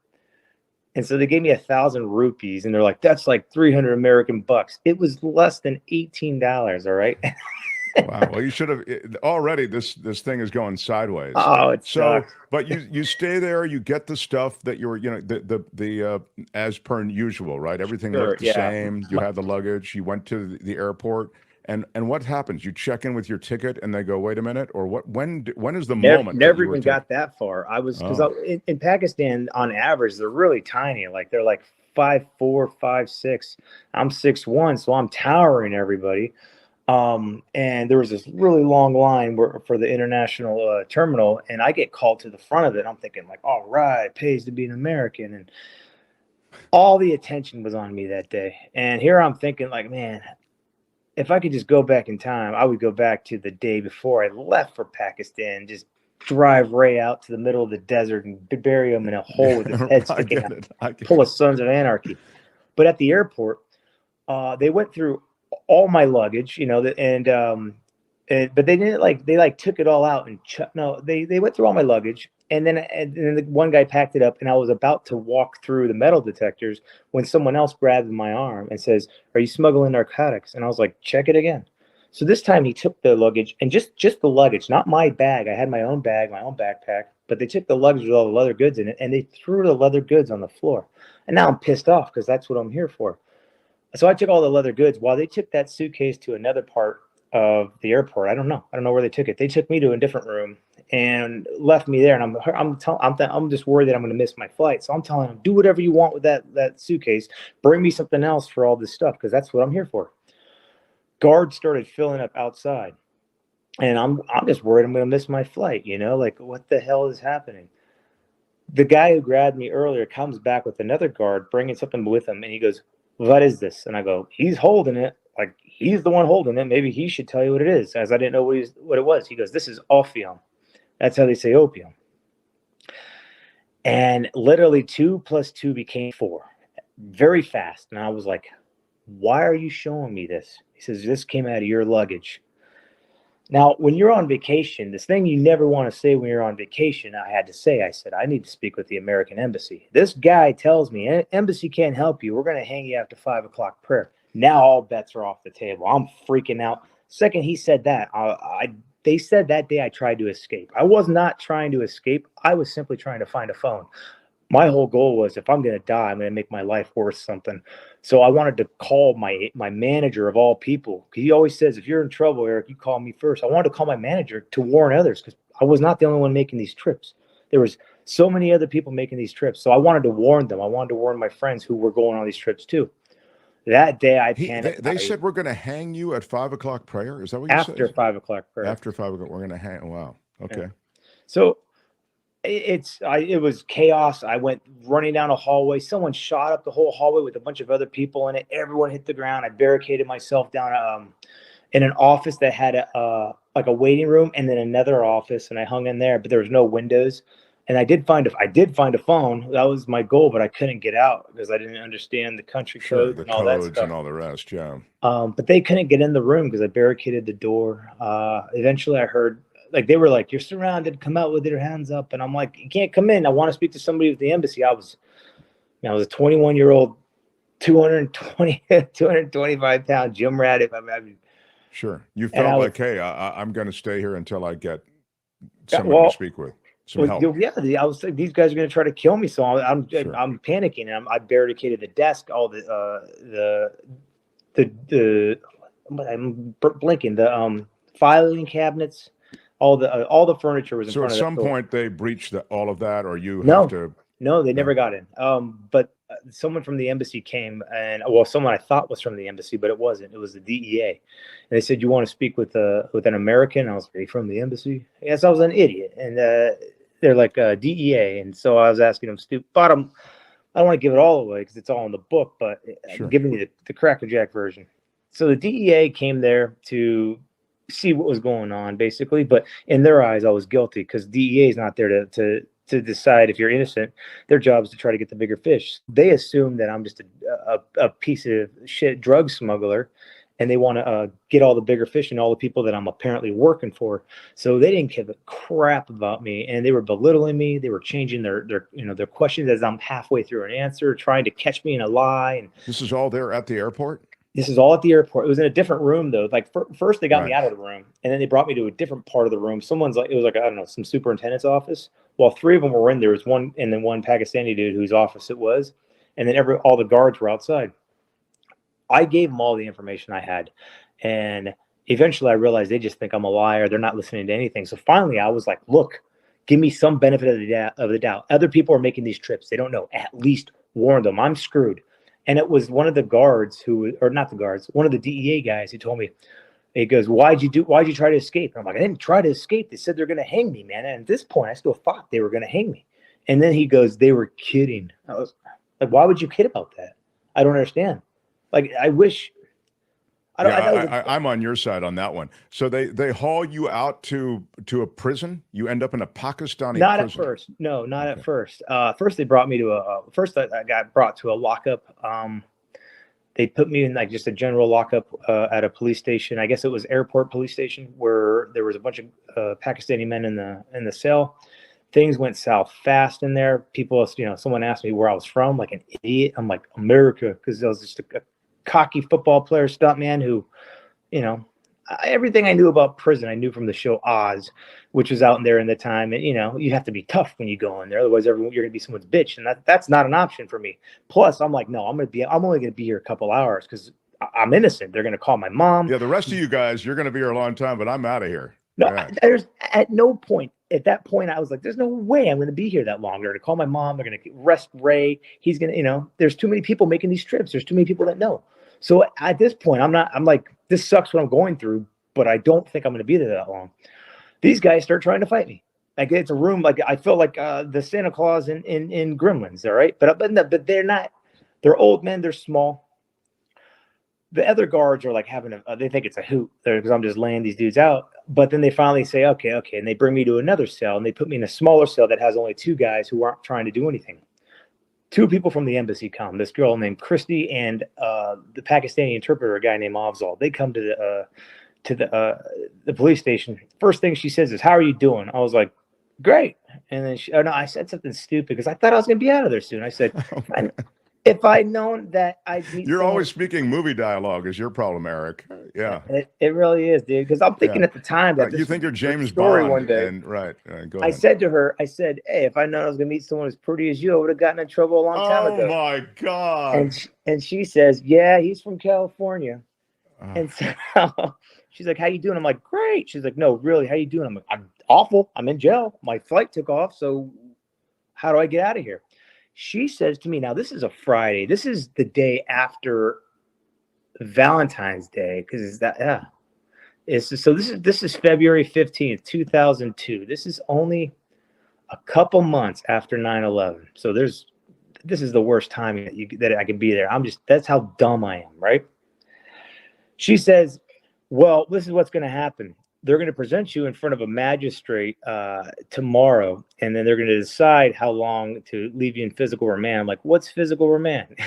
And so they gave me 1,000 rupees, and they're like, that's like 300 American bucks. It was less than $18. All right. Wow. Well, you should have already. This thing is going sideways. Oh, it's so. But you stay there. You get the stuff that you're, the as per usual, right? Everything looked the same. You had the luggage. You went to the airport. And what happens? You check in with your ticket, and they go, "Wait a minute," or what? When is the moment? Never even got that far. I was because in Pakistan, on average, they're really tiny. Like they're like 5'4", 5'6". I'm 6'1", so I'm towering everybody. And there was this really long line for the international terminal, and I get called to the front of it. I'm thinking like, all right, pays to be an American, and all the attention was on me that day. And here I'm thinking like, man, if I could just go back in time, I would go back to the day before I left for Pakistan, just drive Ray out to the middle of the desert and bury him in a hole with his head sticking out, pull a Sons of Anarchy. But at the airport, they went through all my luggage, but they didn't they took it all out and they went through all my luggage. And then the one guy packed it up, and I was about to walk through the metal detectors when someone else grabbed my arm and says, "Are you smuggling narcotics?" And I was like, "Check it again." So this time he took the luggage, and just the luggage, not my bag. I had my own bag, my own backpack, but they took the luggage with all the leather goods in it, and they threw the leather goods on the floor. And now I'm pissed off because that's what I'm here for. So I took all the leather goods while they took that suitcase to another part of the airport. I don't know where they took it. They took me to a different room and left me there. And I'm just worried that I'm going to miss my flight. So I'm telling them, do whatever you want with that suitcase. Bring me something else for all this stuff, because that's what I'm here for. Guards started filling up outside, and I'm just worried I'm going to miss my flight. Like, what the hell is happening? The guy who grabbed me earlier comes back with another guard bringing something with him, and he goes, "What is this?" And I go, "He's holding it. Like, he's the one holding it. Maybe he should tell you what it is," as I didn't know what it was. He goes, "This is opium." That's how they say opium. And literally 2 + 2 became 4 very fast. And I was like, "Why are you showing me this?" He says, "This came out of your luggage." Now, when you're on vacation, this thing you never want to say when you're on vacation, I had to say, I said, "I need to speak with the American embassy." This guy tells me, "Embassy can't help you. We're going to hang you after 5 o'clock prayer." Now all bets are off the table. I'm freaking out. Second he said that, they said that day I tried to escape. I was not trying to escape. I was simply trying to find a phone. My whole goal was, if I'm going to die, I'm going to make my life worth something. So I wanted to call my manager of all people. He always says, "If you're in trouble, Erik, you call me first." I wanted to call my manager to warn others, because I was not the only one making these trips. There was so many other people making these trips. So I wanted to warn them. I wanted to warn my friends who were going on these trips too. That day I panicked. They said, "We're going to hang you at 5 o'clock prayer." Is that what you said? After 5 o'clock prayer. After 5 o'clock, we're going to hang. Wow. Okay. Yeah. So it was chaos. I went running down a hallway. Someone shot up the whole hallway with a bunch of other people in it. Everyone hit the ground. I barricaded myself down in an office that had a waiting room, and then another office, and I hung in there, but there was no windows. And I did find a phone. That was my goal, but I couldn't get out because I didn't understand the country code and all that stuff. And all the rest, yeah. But they couldn't get in the room because I barricaded the door. Eventually I heard, they were like, "You're surrounded. Come out with your hands up." And I'm like, "You can't come in. I want to speak to somebody at the embassy." I was a 21-year-old, 225-pound gym rat. Sure. You felt like, "Hey, I'm going to stay here until I get somebody to speak with." Help. Yeah, I was like, these guys are going to try to kill me, so I'm panicking. And I barricaded the desk, all I'm blinking, the filing cabinets, all the furniture was in front of. So at some point they breached all of that, or you no, have to. No, they never got in. But someone from the embassy came, and someone I thought was from the embassy, but it wasn't. It was the DEA, and they said, "You want to speak with an American?" I was like, "Are you from the embassy?" Yes, I was an idiot, and they're like DEA, and so I was asking them stupid. But I don't want to give it all away because it's all in the book, but I'm giving you the crackerjack version. So the DEA came there to see what was going on, basically, but in their eyes, I was guilty because DEA is not there to decide if you're innocent. Their job is to try to get the bigger fish. They assume that I'm just a piece of shit drug smuggler, and they want to get all the bigger fish and all the people that I'm apparently working for. So they didn't give a crap about me, and they were belittling me. They were changing their questions as I'm halfway through an answer, trying to catch me in a lie. And this is all there at the airport? This is all at the airport. It was in a different room though. Like first they got me Right. out of the room, and then they brought me to a different part of the room. Someone's like, it was like, I don't know, some superintendent's office. While three of them were in there, was one, and then one Pakistani dude whose office it was, and then all the guards were outside. I gave them all the information I had, and eventually I realized they just think I'm a liar. They're not listening to anything. So finally I was like, look, give me some benefit of the doubt. Other people are making these trips. They don't know. At least warn them. I'm screwed. And it was one of the guards one of the DEA guys who told me, he goes, why'd you try to escape? And I'm like, I didn't try to escape. They said they're going to hang me, man. And at this point, I still thought they were going to hang me. And then he goes, they were kidding. I was like, why would you kid about that? I don't understand. Like, I wish. I'm on your side on that one. So they haul you out to a prison. You end up in a Pakistani not prison. At first. No, not at first. First they brought me to I got brought to a lockup. They put me in like just a general lockup at a police station. I guess it was airport police station, where there was a bunch of Pakistani men in the cell. Things went south fast in there. People, someone asked me where I was from, like an idiot. I'm like, America, because I was just a cocky football player, stuntman who, everything I knew about prison, I knew from the show Oz, which was out in there in the time. And, you have to be tough when you go in there. Otherwise, you're going to be someone's bitch. And that's not an option for me. Plus, I'm like, no, I'm only going to be here a couple hours because I'm innocent. They're going to call my mom. Yeah, the rest of you guys, you're going to be here a long time, but I'm out of here. No, Yeah. there's at no point. At that point, I was like, there's no way I'm going to be here that long. They're going to call my mom. They're going to arrest Ray. He's going to, there's too many people making these trips. There's too many people that know. So at this point, I'm like, this sucks what I'm going through, but I don't think I'm going to be there that long. These guys start trying to fight me. Like, it's a room. Like, I feel like the Santa Claus in Gremlins. All right. But they're not, they're old men. They're small. The other guards are like they think it's a hoot because I'm just laying these dudes out. But then they finally say, okay. And they bring me to another cell, and they put me in a smaller cell that has only two guys who aren't trying to do anything. Two people from the embassy come. This girl named Christy and the Pakistani interpreter, a guy named Afzal. They come to the police station. First thing she says is, "How are you doing?" I was like, "Great." And then I said something stupid because I thought I was going to be out of there soon. I said, if I'd known that I'd meet You're always speaking movie dialogue is your problem, Erik. Yeah. It really is, dude. Because I'm thinking at the time that you think you're James story Bond. one day. And, right. Go I ahead. said to her, hey, if I known I was going to meet someone as pretty as you, I would have gotten in trouble a long time ago. Oh, my God. And she says, yeah, he's from California. And so she's like, how you doing? I'm like, great. She's like, no, really, how you doing? I'm like, I'm awful. I'm in jail. My flight took off. So how do I get out of here? She says to me, now this is a Friday. This is the day after Valentine's Day. Because this is February 15th, 2002. This is only a couple months after 9/11. So this is the worst timing that I could be there. That's how dumb I am, right? She says, well, this is what's going to happen. They're going to present you in front of a magistrate tomorrow, and then they're going to decide how long to leave you in physical remand. I'm like, what's physical remand?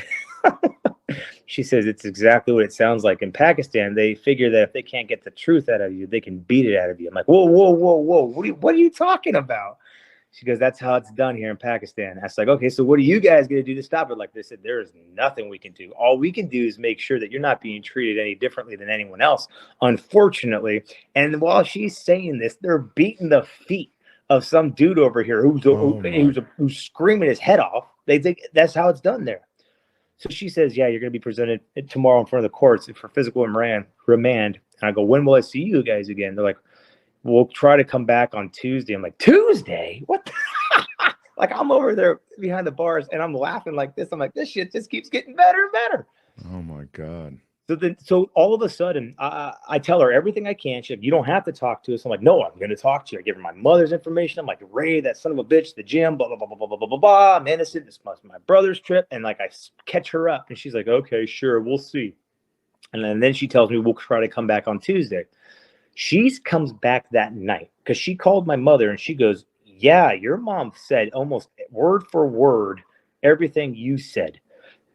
She says, it's exactly what it sounds like. In Pakistan, they figure that if they can't get the truth out of you, they can beat it out of you. I'm like, whoa. What are you talking about? She goes, that's how it's done here in Pakistan. I was like, okay, so what are you guys going to do to stop it? Like they said, there is nothing we can do. All we can do is make sure that you're not being treated any differently than anyone else, unfortunately. And while she's saying this, they're beating the feet of some dude over here who's screaming his head off. They think that's how it's done there. So she says, yeah, you're going to be presented tomorrow in front of the courts for physical remand. And I go, when will I see you guys again? They're like, we'll try to come back on Tuesday. I'm like, Tuesday? What? Like, I'm over there behind the bars and I'm laughing like this. I'm like, this shit just keeps getting better and better. Oh, my God. So all of a sudden, I tell her everything I can. She's like, you don't have to talk to us. I'm like, no, I'm going to talk to you. I give her my mother's information. I'm like, Ray, that son of a bitch, the gym, blah, blah, blah, blah, blah, blah, blah, blah. I'm innocent. This must be my brother's trip. And like, I catch her up and she's like, okay, sure, we'll see. And then she tells me we'll try to come back on Tuesday. She comes back that night because she called my mother and she goes, yeah, your mom said almost word for word everything you said.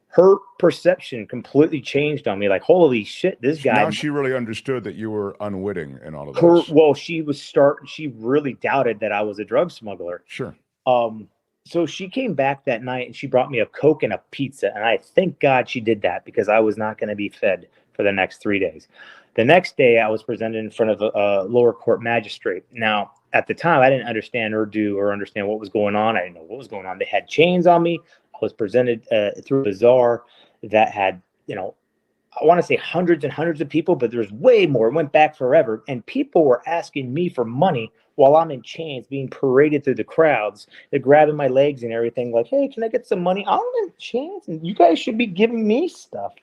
Her perception completely changed on me. Like, holy shit, this guy. Now she really understood that you were unwitting in all of this. Well, she really doubted that I was a drug smuggler. Sure. So she came back that night and she brought me a Coke and a pizza. And I thank God she did that because I was not going to be fed for the next 3 days. The next day, I was presented in front of a lower court magistrate. Now, at the time, I didn't understand understand what was going on. I didn't know what was going on. They had chains on me. I was presented through a bazaar that had, I want to say hundreds and hundreds of people, but there's way more. It went back forever. And people were asking me for money while I'm in chains, being paraded through the crowds. They're grabbing my legs and everything like, hey, can I get some money? I'm in chains and you guys should be giving me stuff.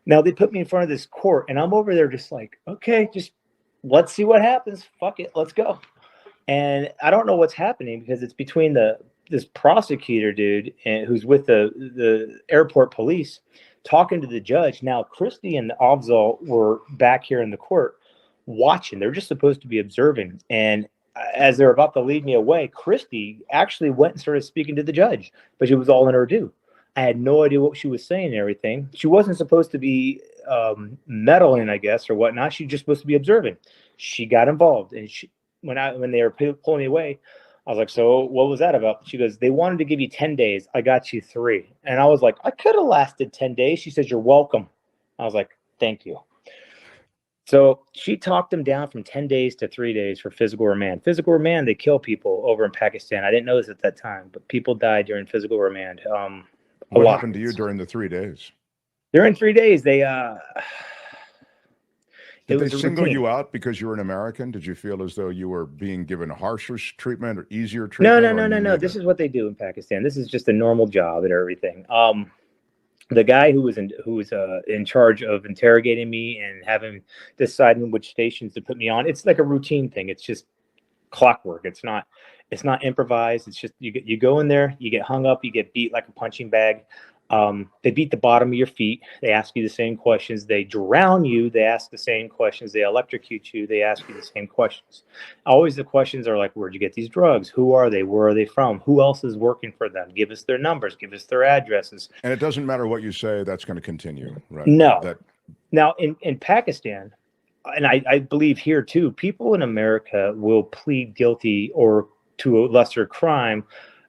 Now they put me in front of this court and I'm over there just like, okay, just let's see what happens. Fuck it. Let's go. And I don't know what's happening because it's between this prosecutor dude who's with the airport police talking to the judge. Now, Christie and the Avzal were back here in the court watching. They're just supposed to be observing. And as they're about to lead me away, Christie actually went and started speaking to the judge, but it was all in her due. I had no idea what she was saying and everything. She wasn't supposed to be meddling, I guess, or whatnot. She was just supposed to be observing. She got involved. And when they were pulling me away, I was like, so what was that about? She goes, they wanted to give you 10 days. I got you 3. And I was like, I could have lasted 10 days. She says, you're welcome. I was like, thank you. So she talked them down from 10 days to 3 days for physical remand. Physical remand, they kill people over in Pakistan. I didn't know this at that time, but people died during physical remand. What happened to you during the 3 days? During 3 days, they did they single you out because you were an American? Did you feel as though you were being given harsher treatment or easier treatment? No. This is what they do in Pakistan. This is just a normal job and everything. The guy who was in charge of interrogating me and having deciding which stations to put me on, it's like a routine thing. It's just clockwork. It's not improvised. It's just you go in there, you get hung up, you get beat like a punching bag. They beat the bottom of your feet. They ask you the same questions. They drown you. They ask the same questions. They electrocute you. They ask you the same questions. Always the questions are like, where'd you get these drugs? Who are they? Where are they from? Who else is working for them? Give us their numbers. Give us their addresses. And it doesn't matter what you say. That's going to continue, right? No. Now, in Pakistan, and I believe here too, people in America will plead guilty or to a lesser crime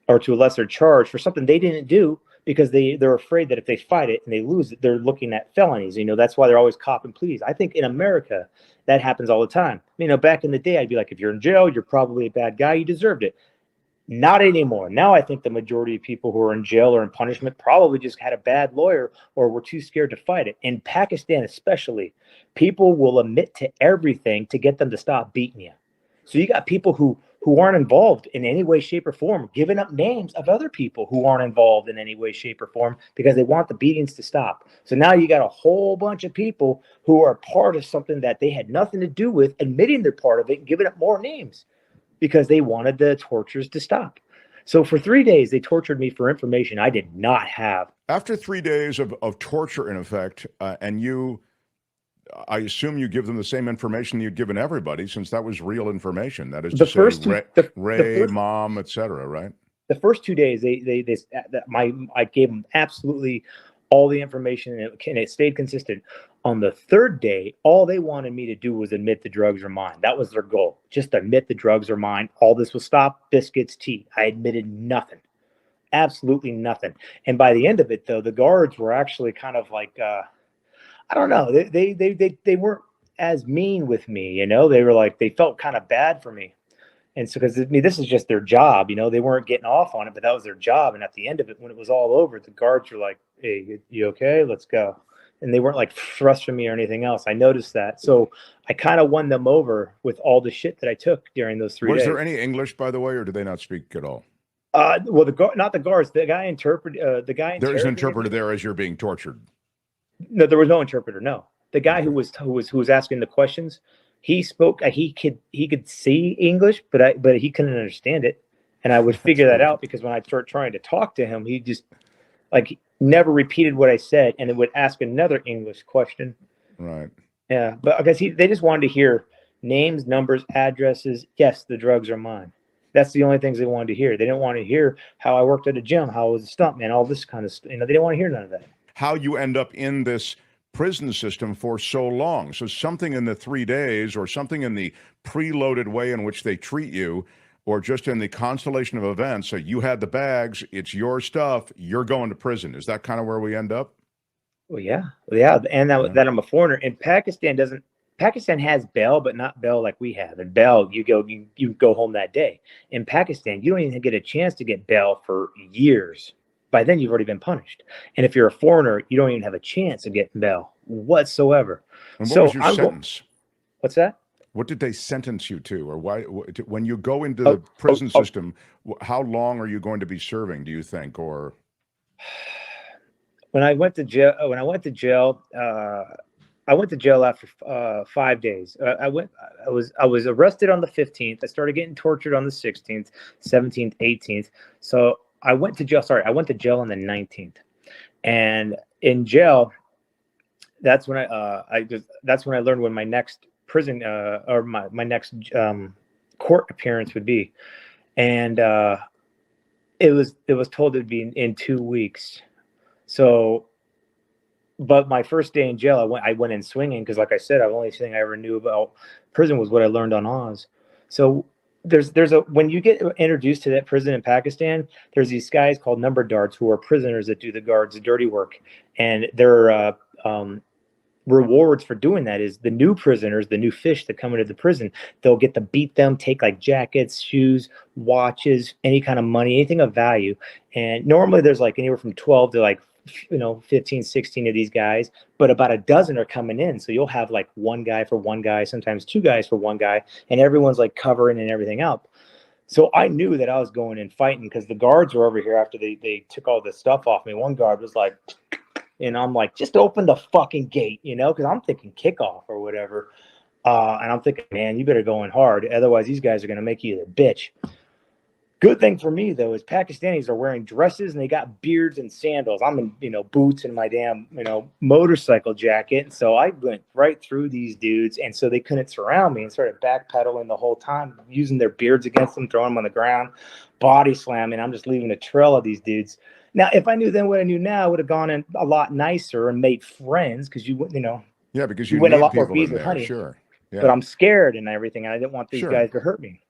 or to a lesser charge for something they didn't do, because they're afraid that if they fight it and they lose it, they're looking at felonies. That's why they're always copping pleas. I think in America, that happens all the time. Back in the day, I'd be like, if you're in jail, you're probably a bad guy. You deserved it. Not anymore. Now I think the majority of people who are in jail or in punishment probably just had a bad lawyer or were too scared to fight it. In Pakistan especially, people will admit to everything to get them to stop beating you. So you got people who aren't involved in any way, shape, or form, giving up names of other people who aren't involved in any way, shape, or form because they want the beatings to stop. So now you got a whole bunch of people who are part of something that they had nothing to do with, admitting they're part of it and giving up more names because they wanted the tortures to stop. So for 3 days, they tortured me for information I did not have. After 3 days of torture, in effect, and I assume you give them the same information you'd given everybody, since that was real information. That is to say, Ray, mom, etc. Right? The first 2 days, I gave them absolutely all the information, and it stayed consistent. On the third day, all they wanted me to do was admit the drugs are mine. That was their goal. Just admit the drugs are mine. All this will stop. Biscuits, tea. I admitted nothing. Absolutely nothing. And by the end of it, though, the guards were actually kind of like, I don't know. They weren't as mean with me, They were like, they felt kind of bad for me. And so, because this is just their job, they weren't getting off on it, but that was their job. And at the end of it, when it was all over, the guards were like, hey, you okay? Let's go. And they weren't like thrusting me or anything else. I noticed that. So I kind of won them over with all the shit that I took during those 3 days. Was there any English, by the way, or did they not speak at all? Well, not the guards. The guy interpreted. There is an interpreter there as you're being tortured. No, there was no interpreter. No, the guy who was asking the questions, he spoke. He could see English, but he couldn't understand it. And I would figure that out because when I start trying to talk to him, he just never repeated what I said, and it would ask another English question. Right. Yeah, but I guess they just wanted to hear names, numbers, addresses. Yes, the drugs are mine. That's the only things they wanted to hear. They didn't want to hear how I worked at a gym, how I was a stuntman, all this kind of stuff. They didn't want to hear none of that. How you end up in this prison system for so long. So something in the 3 days or something in the preloaded way in which they treat you, or just in the constellation of events. So you had the bags, it's your stuff, you're going to prison. Is that kind of where we end up? Well, yeah, and that I'm a foreigner. And Pakistan has bail, but not bail like we have. In bail, you go home that day. In Pakistan, you don't even get a chance to get bail for years. By then, you've already been punished. And if you're a foreigner, you don't even have a chance of getting bail whatsoever. And what was your sentence? What's that? What did they sentence you to, or why? When you go into the prison system, how long are you going to be serving? Do you think, or? When I went to jail, I went to jail after 5 days. I was arrested on the 15th. I started getting tortured on the 16th, 17th, 18th. So I went to jail. I went to jail on the 19th, and in jail, that's when I learned when my next prison or my next court appearance would be, and it was told it'd be in 2 weeks. So, but my first day in jail, I went in swinging because, like I said, the only thing I ever knew about prison was what I learned on Oz. So when you get introduced to that prison in Pakistan, there's these guys called number darts who are prisoners that do the guards' dirty work, and their rewards for doing that is the new prisoners, the new fish that come into the prison, they'll get to beat them, take like jackets, shoes, watches, any kind of money, anything of value. And normally there's like anywhere from 12 to like 15, 16 of these guys, but about a dozen are coming in. So you'll have like one guy for one guy, sometimes two guys for one guy, and everyone's like covering and everything up. So I knew that I was going and fighting because the guards were over here after they took all this stuff off me. One guard was like, and I'm like, just open the fucking gate, because I'm thinking kickoff or whatever. And I'm thinking, man, you better go in hard. Otherwise, these guys are going to make you the bitch. Good thing for me, though, is Pakistanis are wearing dresses and they got beards and sandals. I'm in, boots and my damn, motorcycle jacket. And so I went right through these dudes. And so they couldn't surround me and started backpedaling the whole time, using their beards against them, throwing them on the ground, body slamming. I'm just leaving a trail of these dudes. Now, if I knew then what I knew now, I would have gone in a lot nicer and made friends because Yeah, because you went a need lot more people bees in with there, honey. sure. Yeah. But I'm scared and everything, and I didn't want these guys to hurt me.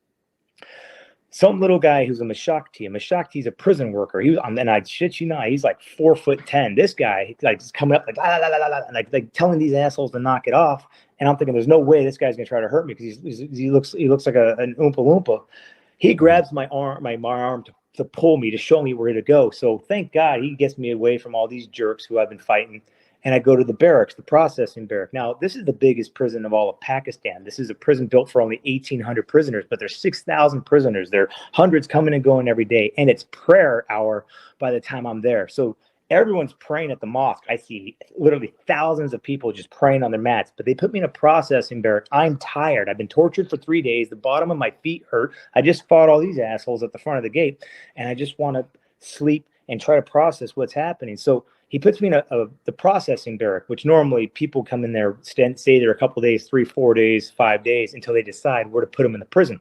Some little guy who's a Mashakti is a prison worker. And I shit you not, he's like 4'10". This guy, like, just coming up like, la, la, la, la, la, like telling these assholes to knock it off. And I'm thinking, there's no way this guy's gonna try to hurt me because he looks like an Oompa Loompa. He grabs my arm to pull me, to show me where to go. So thank God he gets me away from all these jerks who I've been fighting. And I go to the barracks, the processing barrack. Now, this is the biggest prison of all of Pakistan. This is a prison built for only 1,800 prisoners, but there's 6,000 prisoners. There are hundreds coming and going every day. And it's prayer hour by the time I'm there. So everyone's praying at the mosque. I see literally thousands of people just praying on their mats. But they put me in a processing barrack. I'm tired. I've been tortured for 3 days. The bottom of my feet hurt. I just fought all these assholes at the front of the gate. And I just want to sleep and try to process what's happening. So he puts me in the processing barrack, which normally people come in there, stay there a couple of days, 3, 4 days, 5 days, until they decide where to put them in the prison.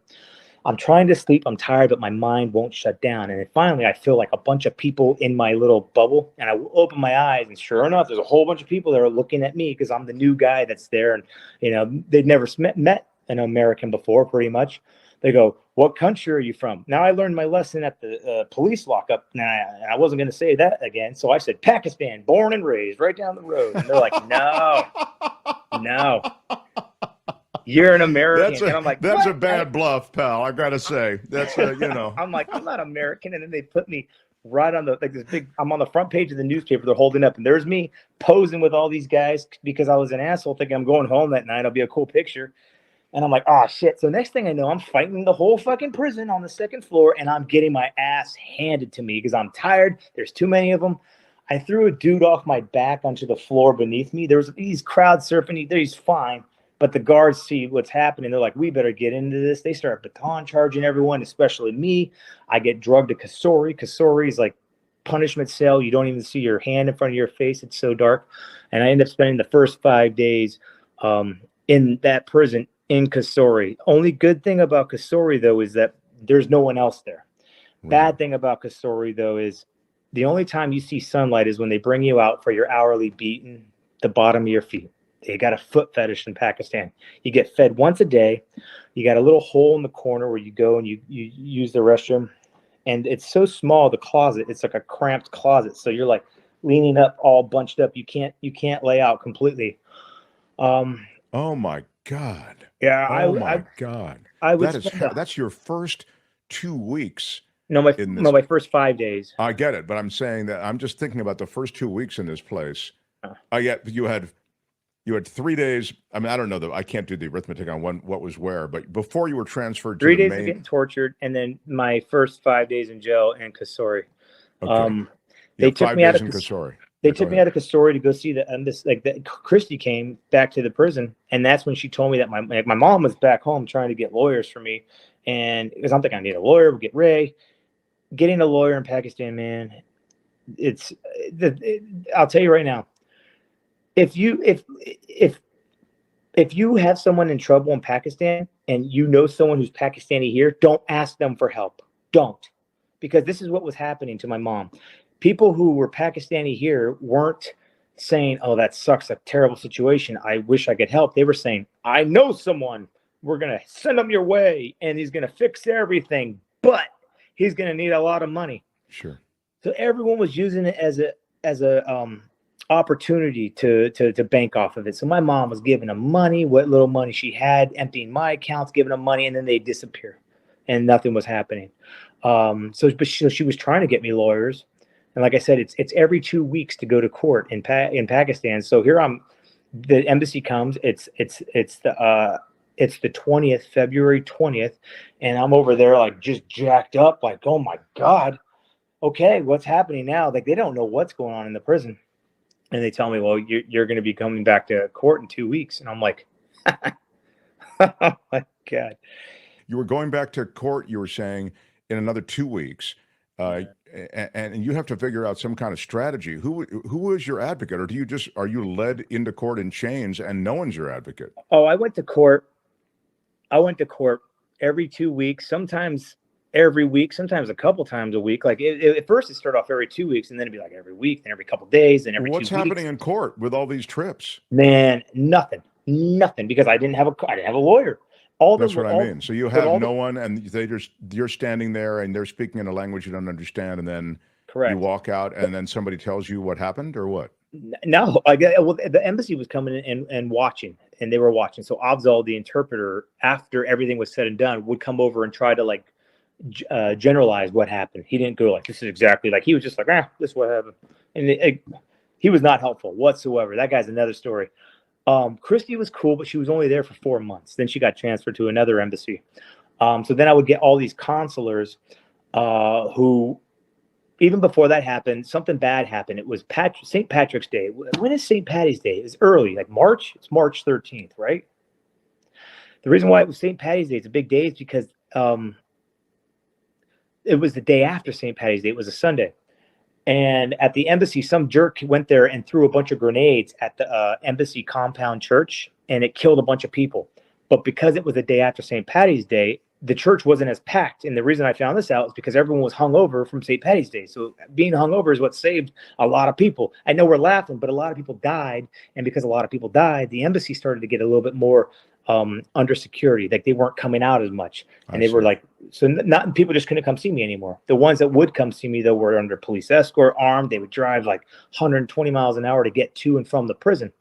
I'm trying to sleep. I'm tired, but my mind won't shut down. And then finally, I feel like a bunch of people in my little bubble. And I open my eyes, and sure enough, there's a whole bunch of people that are looking at me because I'm the new guy that's there. And, they'd never met an American before, pretty much. They go, "What country are you from?" Now, I learned my lesson at the police lockup. And I wasn't going to say that again. So I said, "Pakistan, born and raised, right down the road." And they're like, no, you're an American. And I'm like, that's a bad bluff, pal. I got to say, that's I'm like, I'm not American. And then they put me right on I'm on the front page of the newspaper. They're holding up, and there's me posing with all these guys because I was an asshole thinking I'm going home that night. It'll be a cool picture. And I'm like, oh, shit. So next thing I know, I'm fighting the whole fucking prison on the second floor, and I'm getting my ass handed to me because I'm tired. There's too many of them. I threw a dude off my back onto the floor beneath me. He's crowd surfing. He's fine. But the guards see what's happening. They're like, we better get into this. They start baton charging everyone, especially me. I get drugged to Kasuri. Kasuri is like punishment cell. You don't even see your hand in front of your face. It's so dark. And I end up spending the first 5 days in that prison in Kasuri. Only good thing about Kasuri, though, is that there's no one else there. Right. Bad thing about Kasuri, though, is the only time you see sunlight is when they bring you out for your hourly beating the bottom of your feet. They got a foot fetish in Pakistan. You get fed once a day. You got a little hole in the corner where you go and you use the restroom. And it's so small, the closet, it's like a cramped closet. So you're like leaning up, all bunched up. You can't lay out completely. Oh my God. Yeah. Oh my God. I would That's your first 2 weeks. No, my first 5 days. I get it, but I'm saying that I'm just thinking about the first 2 weeks in this place. You had 3 days. I mean, I don't know I can't do the arithmetic on what was where, but before you were transferred to 3 days of getting tortured, and then my first 5 days in jail in Kasori. Okay. They took me out of Kasori. They took me out of Kasori to go see Christy came back to the prison, and that's when she told me that my mom was back home trying to get lawyers for me, and because I'm thinking I need a lawyer, we'll get Ray. Getting a lawyer in Pakistan, man, I'll tell you right now, if you have someone in trouble in Pakistan and you know someone who's Pakistani here, don't ask them for help. Don't, because this is what was happening to my mom. People who were Pakistani here weren't saying, "Oh, that sucks, a terrible situation, I wish I could help." They were saying, "I know someone. We're gonna send him your way, and he's gonna fix everything, but he's going to need a lot of money." Sure. So everyone was using it as a opportunity to bank off of it. So my mom was giving them money, what little money she had, emptying my accounts, giving them money, and then they disappear, and nothing was happening. So she was trying to get me lawyers, and like I said, it's every 2 weeks to go to court in Pakistan. So here the embassy comes. It's the 20th, February 20th, and I'm over there like just jacked up, like, oh my God, okay, what's happening now? Like, they don't know what's going on in the prison, and they tell me, well, you're going to be coming back to court in 2 weeks, and I'm like, oh my God. You were going back to court, you were saying, in another 2 weeks, and you have to figure out some kind of strategy. Who is your advocate, or are you led into court in chains and no one's your advocate? Oh, I went to court every 2 weeks, sometimes every week, sometimes a couple times a week. Like at first it started off every 2 weeks, and then it'd be like every week, then every couple days, and every 2 weeks. What's happening in court with all these trips? Man, nothing, because I didn't have a lawyer. That's what I mean. So you have no one, and you're standing there, and they're speaking in a language you don't understand, and then you walk out, and then somebody tells you what happened, or what? No, the embassy was coming in and watching, and they were watching. So Afzal, the interpreter, after everything was said and done, would come over and try to generalize what happened. He didn't go like, this is exactly like, he was just like, this is what happened. And he was not helpful whatsoever. That guy's another story. Christy was cool, but she was only there for 4 months. Then she got transferred to another embassy. So then I would get all these consulars who, even before that happened, something bad happened. It was St. Patrick's Day. When is St. Patty's Day? It's early, like March. It's March 13th, right? The reason why it was St. Patty's Day, it's a big day, is because it was the day after St. Patty's Day. It was a Sunday. And at the embassy, some jerk went there and threw a bunch of grenades at the embassy compound church, and it killed a bunch of people. But because it was the day after St. Patty's Day, the church wasn't as packed. And the reason I found this out is because everyone was hungover from St. Patty's Day. So being hungover is what saved a lot of people. I know we're laughing, but a lot of people died. And because a lot of people died, the embassy started to get a little bit more under security. Like, they weren't coming out as much. And they were like, so not people just couldn't come see me anymore. The ones that would come see me, though, were under police escort, armed. They would drive like 120 miles an hour to get to and from the prison.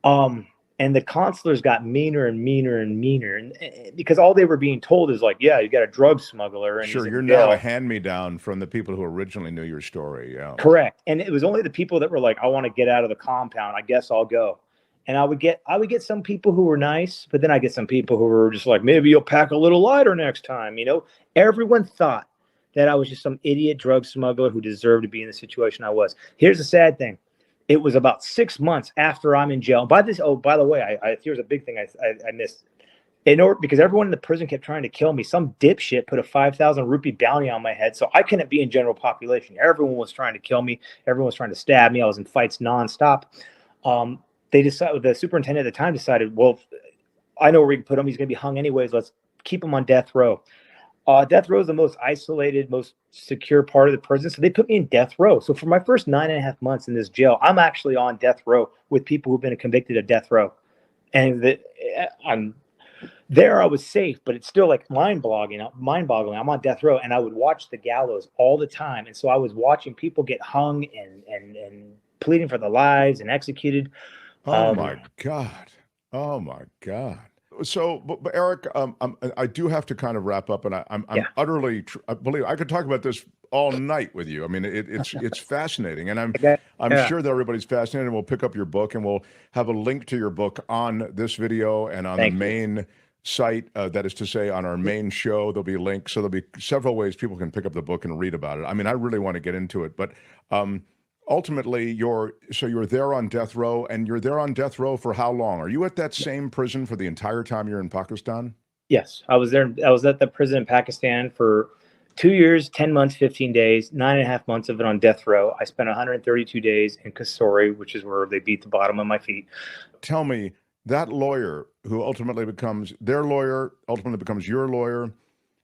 And the consulars got meaner and meaner and meaner, and because all they were being told is like, yeah, you got a drug smuggler. And sure, you're now a hand-me-down from the people who originally knew your story. Yeah, correct. And it was only the people that were like, I want to get out of the compound, I guess I'll go. And I would get some people who were nice, but then I get some people who were just like, maybe you'll pack a little lighter next time. You know, everyone thought that I was just some idiot drug smuggler who deserved to be in the situation I was. Here's the sad thing. It was about 6 months after I'm in jail. By the way, here's a big thing I missed. Because everyone in the prison kept trying to kill me, some dipshit put a 5,000 rupee bounty on my head, so I couldn't be in general population. Everyone was trying to kill me. Everyone was trying to stab me. I was in fights nonstop. The superintendent at the time decided, well, I know where we can put him. He's going to be hung anyways. Let's keep him on death row. Death row is the most isolated, most secure part of the prison. So they put me in death row. So for my first 9.5 months in this jail, I'm actually on death row with people who've been convicted of death row. And There I was safe, but it's still like mind-boggling. I'm on death row, and I would watch the gallows all the time. And so I was watching people get hung and pleading for their lives and executed. Oh my God. Oh my God. So, but Erik, I do have to kind of wrap up, and I'm utterly. I believe I could talk about this all night with you. I mean, it's fascinating, and I'm sure that everybody's fascinated. And we'll pick up your book, and we'll have a link to your book on this video and on the main site. That is to say, on our main show, there'll be links. So there'll be several ways people can pick up the book and read about it. I mean, I really want to get into it, but ultimately, you're there on death row, and you're there on death row for how long? Are you at that same prison for the entire time you're in Pakistan? Yes, I was there. I was at the prison in Pakistan for 2 years, 10 months, 15 days, 9.5 months of it on death row. I spent 132 days in Kasuri, which is where they beat the bottom of my feet. Tell me, that lawyer who ultimately becomes their lawyer, ultimately becomes your lawyer,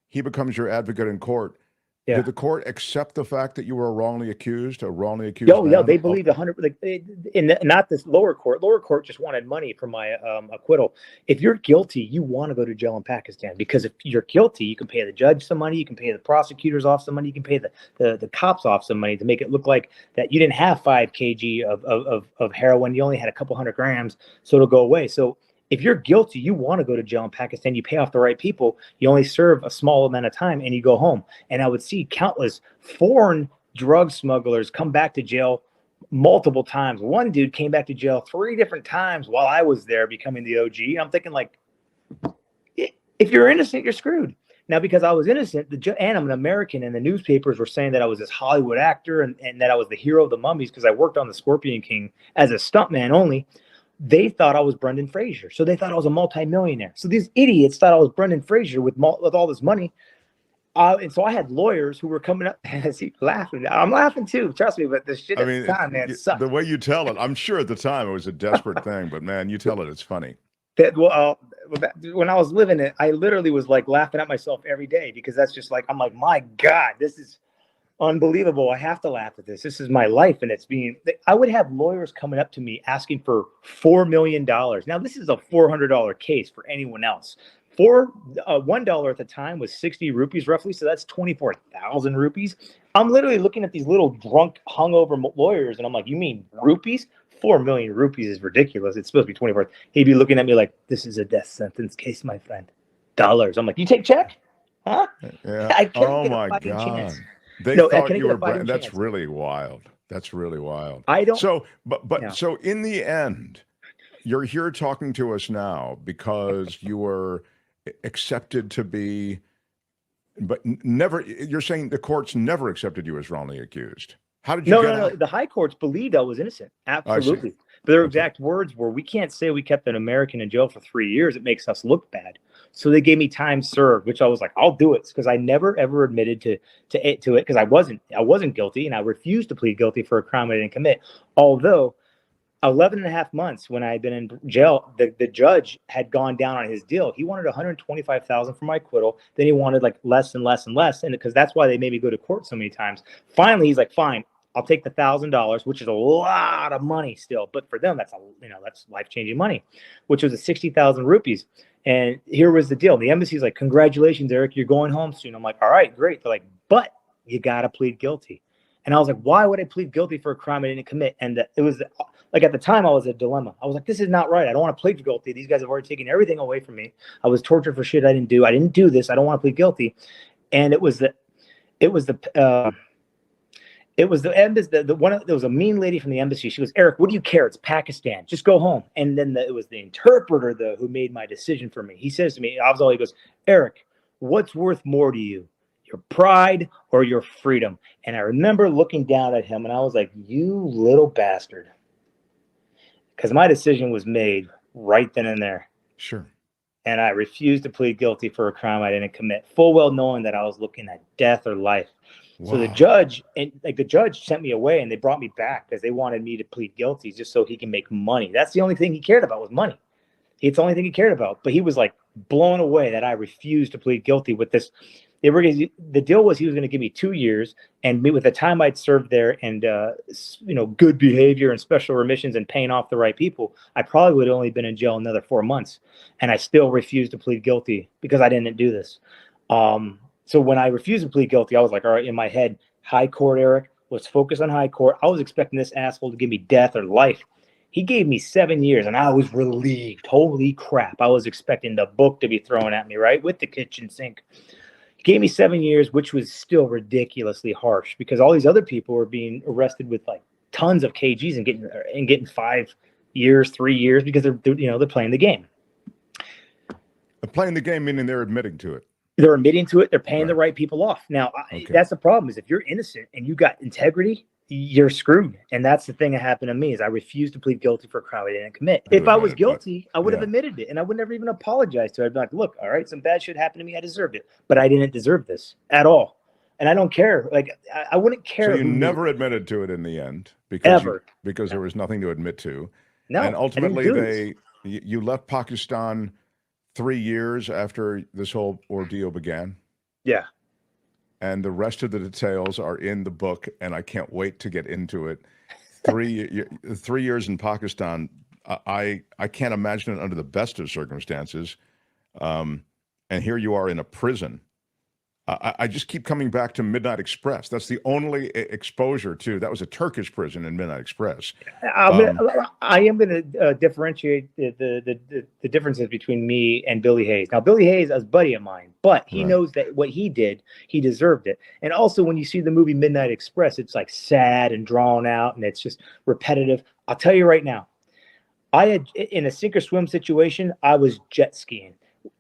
he becomes your advocate in court. Yeah. Did the court accept the fact that you were wrongly accused? No, they believed 100. Not this lower court. Lower court just wanted money for my acquittal. If you're guilty, you want to go to jail in Pakistan, because if you're guilty, you can pay the judge some money, you can pay the prosecutors off some money, you can pay the cops off some money to make it look like that you didn't have 5 kg of heroin, you only had a couple 100 grams, so it'll go away. So if you're guilty, you want to go to jail in Pakistan, you pay off the right people, you only serve a small amount of time, and you go home. And I would see countless foreign drug smugglers come back to jail multiple times. One dude came back to jail 3 different times while I was there becoming the OG. I'm thinking, like, if you're innocent, you're screwed. Now, because I was innocent, and I'm an American, and the newspapers were saying that I was this Hollywood actor and that I was the hero of the mummies because I worked on the Scorpion King as a stuntman only. They thought I was Brendan Fraser. So they thought I was a multimillionaire. So these idiots thought I was Brendan Fraser with all this money. And so I had lawyers who were coming up and laughing. I'm laughing too, trust me, but the shit at the time, man, sucked. The way you tell it, I'm sure at the time it was a desperate thing, but man, you tell it's funny. When I was living it, I literally was like laughing at myself every day, because that's just like, I'm like, my God, this is unbelievable. I have to laugh at this. This is my life. And I would have lawyers coming up to me asking for $4 million. Now, this is a $400 case for anyone else. $1 at the time was 60 rupees roughly. So that's 24,000 rupees. I'm literally looking at these little drunk, hungover lawyers, and I'm like, you mean rupees? 4 million rupees is ridiculous. It's supposed to be 24. He'd be looking at me like, this is a death sentence case, my friend. Dollars. I'm like, you take check? Huh? Yeah. I can't oh get my a fucking God. chance. They thought you were. That's really wild. That's really wild. I don't. So, so in the end, you're here talking to us now because you were accepted to be, but never. You're saying the courts never accepted you as wrongly accused. How did you? No. The high courts believed I was innocent. Absolutely. But their exact words were, "We can't say we kept an American in jail for 3 years. It makes us look bad." So they gave me time served, which I was like, "I'll do it," because I never ever admitted to it because I wasn't guilty, and I refused to plead guilty for a crime I didn't commit. Although 11.5 months when I had been in jail, the judge had gone down on his deal. He wanted $125,000 for my acquittal. Then he wanted like less and less and less, and because that's why they made me go to court so many times. Finally, he's like, "Fine, I'll take the $1,000, which is a lot of money still, but for them, that's life-changing money, which was 60,000 rupees." And here was the deal. The embassy's like, "Congratulations, Erik, you're going home soon." I'm like, "All right, great." They're like, "But you got to plead guilty." And I was like, "Why would I plead guilty for a crime I didn't commit?" And it was like, at the time, I was a dilemma. I was like, this is not right. I don't want to plead guilty. These guys have already taken everything away from me. I was tortured for shit I didn't do. I didn't do this. I don't want to plead guilty. And there was a mean lady from the embassy. She goes, "Erik, what do you care? It's Pakistan. Just go home." And then it was the interpreter who made my decision for me. He says to me, he goes, "Erik, what's worth more to you? Your pride or your freedom?" And I remember looking down at him and I was like, "You little bastard." Because my decision was made right then and there. Sure. And I refused to plead guilty for a crime I didn't commit, full well knowing that I was looking at death or life. Wow. So the judge sent me away, and they brought me back because they wanted me to plead guilty just so he can make money. That's the only thing he cared about was money. It's the only thing he cared about. But he was like blown away that I refused to plead guilty with this The deal was he was going to give me 2 years, and with the time I'd served there and good behavior and special remissions and paying off the right people, I probably would have only been in jail another 4 months. And I still refused to plead guilty because I didn't do this. So when I refused to plead guilty, I was like, all right, in my head, high court, Eric, let's focus on high court. I was expecting this asshole to give me death or life. He gave me 7 years, and I was relieved. Holy crap. I was expecting the book to be thrown at me, right, with the kitchen sink. He gave me 7 years, which was still ridiculously harsh because all these other people were being arrested with like tons of kgs and getting 5 years, 3 years because they're playing the game. Playing the game meaning they're admitting to it. They're admitting to it. They're paying the right people off. Now, that's the problem is if you're innocent and you got integrity, you're screwed. And that's the thing that happened to me is I refused to plead guilty for a crime I didn't commit. If I was guilty, I would have admitted it and I would never even apologize to it. I'd be like, look, all right, some bad shit happened to me. I deserved it, but I didn't deserve this at all. And I don't care. Like I wouldn't care. So you never admitted to it in the end because there was nothing to admit to. No. And ultimately you left Pakistan 3 years after this whole ordeal began. Yeah. And the rest of the details are in the book, and I can't wait to get into it. 3 years in Pakistan, I can't imagine it under the best of circumstances. And here you are in a prison. I just keep coming back to Midnight Express. That's the only exposure to. That was a Turkish prison in Midnight Express. I am going to differentiate the differences between me and Billy Hayes. Now, Billy Hayes is a buddy of mine, but he knows that what he did, he deserved it. And also, when you see the movie Midnight Express, it's like sad and drawn out, and it's just repetitive. I'll tell you right now, I had in a sink or swim situation, I was jet skiing.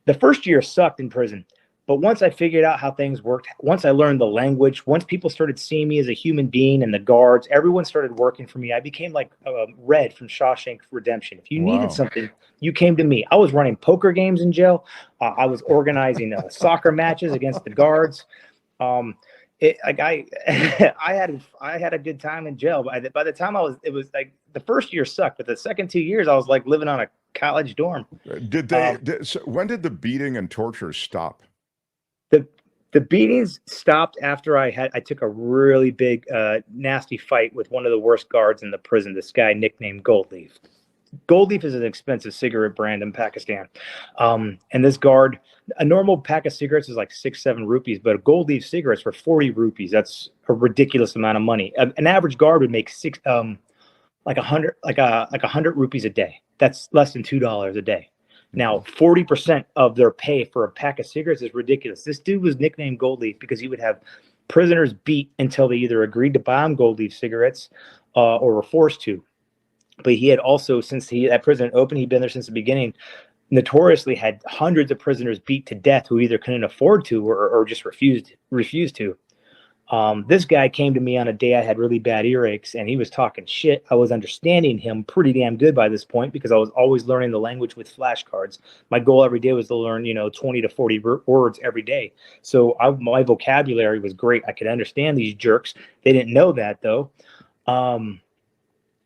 The first year sucked in prison. But once I figured out how things worked, once I learned the language, once people started seeing me as a human being and the guards, everyone started working for me. I became like Red from Shawshank Redemption. If you needed something, you came to me. I was running poker games in jail. I was organizing soccer matches against the guards. I had a good time in jail. But by the time it was like the first year sucked, but the second 2 years I was like living on a college dorm. When did the beating and torture stop? The beatings stopped after I took a really big, nasty fight with one of the worst guards in the prison, this guy nicknamed Goldleaf. Goldleaf is an expensive cigarette brand in Pakistan. And this guard, a normal pack of cigarettes is like 6-7 rupees, but a Goldleaf cigarettes were 40 rupees. That's a ridiculous amount of money. An average guard would make 100 rupees a day. That's less than $2 a day. Now, 40% of their pay for a pack of cigarettes is ridiculous. This dude was nicknamed Goldleaf because he would have prisoners beat until they either agreed to buy him Goldleaf cigarettes or were forced to. But he had also, since that prison opened, he'd been there since the beginning, notoriously had hundreds of prisoners beat to death who either couldn't afford to or just refused to. This guy came to me on a day I had really bad earaches, and he was talking shit. I was understanding him pretty damn good by this point because I was always learning the language with flashcards. My goal every day was to learn, 20 to 40 words every day. So my vocabulary was great. I could understand these jerks. They didn't know that, though.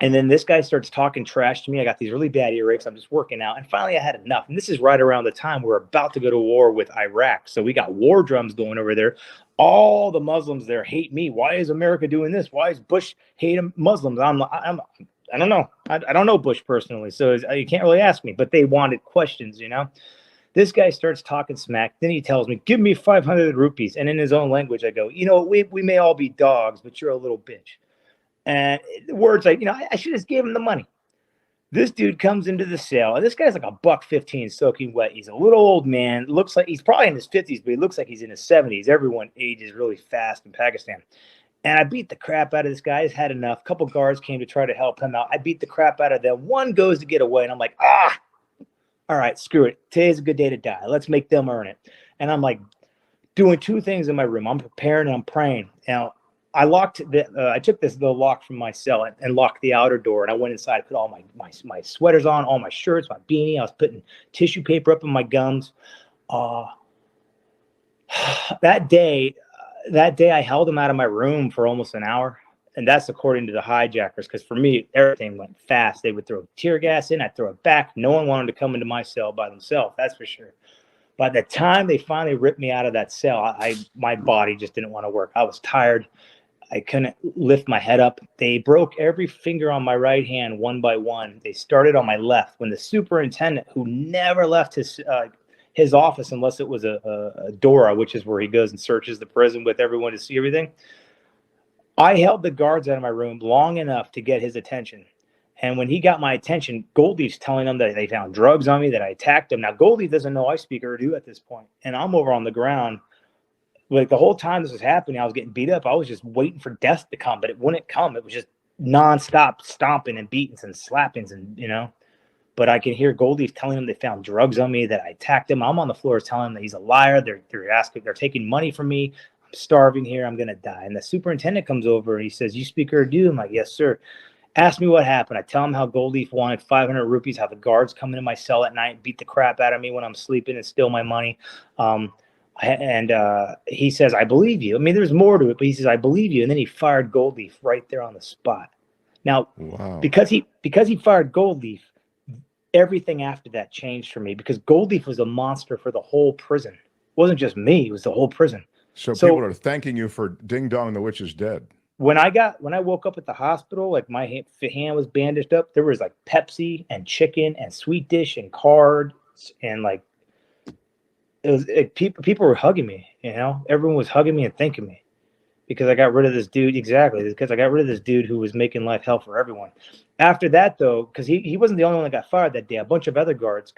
And then this guy starts talking trash to me. I got these really bad earaches. I'm just working out. And finally, I had enough. And this is right around the time we're about to go to war with Iraq. So we got war drums going over there. All the Muslims there hate me. Why is America doing this? Why is Bush hating Muslims? I don't know. I don't know Bush personally. So you can't really ask me. But they wanted questions, This guy starts talking smack. Then he tells me, give me 500 rupees. And in his own language, I go, we may all be dogs, but you're a little bitch. And the words like, I should have gave him the money. This dude comes into the cell, and this guy's like $1.15 soaking wet. He's a little old man. Looks like he's probably in his 50s, but he looks like he's in his 70s. Everyone ages really fast in Pakistan. And I beat the crap out of this guy. He's had enough. A couple guards came to try to help him out. I beat the crap out of them. One goes to get away, and I'm like, all right, screw it. Today's a good day to die. Let's make them earn it. And I'm like doing two things in my room. I'm preparing and I'm praying. Now, I took the lock from my cell and locked the outer door, and I went inside. I put all my sweaters on, all my shirts, my beanie. I was putting tissue paper up in my gums. That day, I held them out of my room for almost an hour, and that's according to the hijackers. Because for me, everything went fast. They would throw tear gas in, I'd throw it back. No one wanted to come into my cell by themselves. That's for sure. By the time they finally ripped me out of that cell, my body just didn't want to work. I was tired. I couldn't lift my head up. They broke every finger on my right hand one by one. They started on my left when the superintendent, who never left his office unless it was a DORA, which is where he goes and searches the prison with everyone to see everything. I held the guards out of my room long enough to get his attention. And when he got my attention, Goldie's telling them that they found drugs on me, that I attacked him. Now, Goldie doesn't know I speak Urdu at this point, and I'm over on the ground. Like the whole time this was happening, I was getting beat up. I was just waiting for death to come, but it wouldn't come. It was just nonstop stomping and beatings and slappings, and But I can hear Goldie telling him they found drugs on me, that I attacked him. I'm on the floor telling him that he's a liar. They're taking money from me. I'm starving here. I'm gonna die. And the superintendent comes over and he says, "You speak Urdu?" I'm like, "Yes, sir." Ask me what happened. I tell him how Goldie wanted 500 rupees, how the guards come into my cell at night, beat the crap out of me when I'm sleeping and steal my money. He says, "I believe you." I mean, there's more to it, but he says, "I believe you." And then he fired Goldleaf right there on the spot. Now, because he fired Goldleaf, everything after that changed for me, because Goldleaf was a monster for the whole prison. It wasn't just me, it was the whole prison. So people are thanking you for Ding Dong, the witch is dead. When I woke up at the hospital, like my hand was bandaged up, there was like Pepsi and chicken and sweet dish and cards, and like it was people were hugging me, everyone was hugging me and thanking me because I got rid of this dude. Exactly, because I got rid of this dude who was making life hell for everyone. After that, though, because he wasn't the only one that got fired that day, a bunch of other guards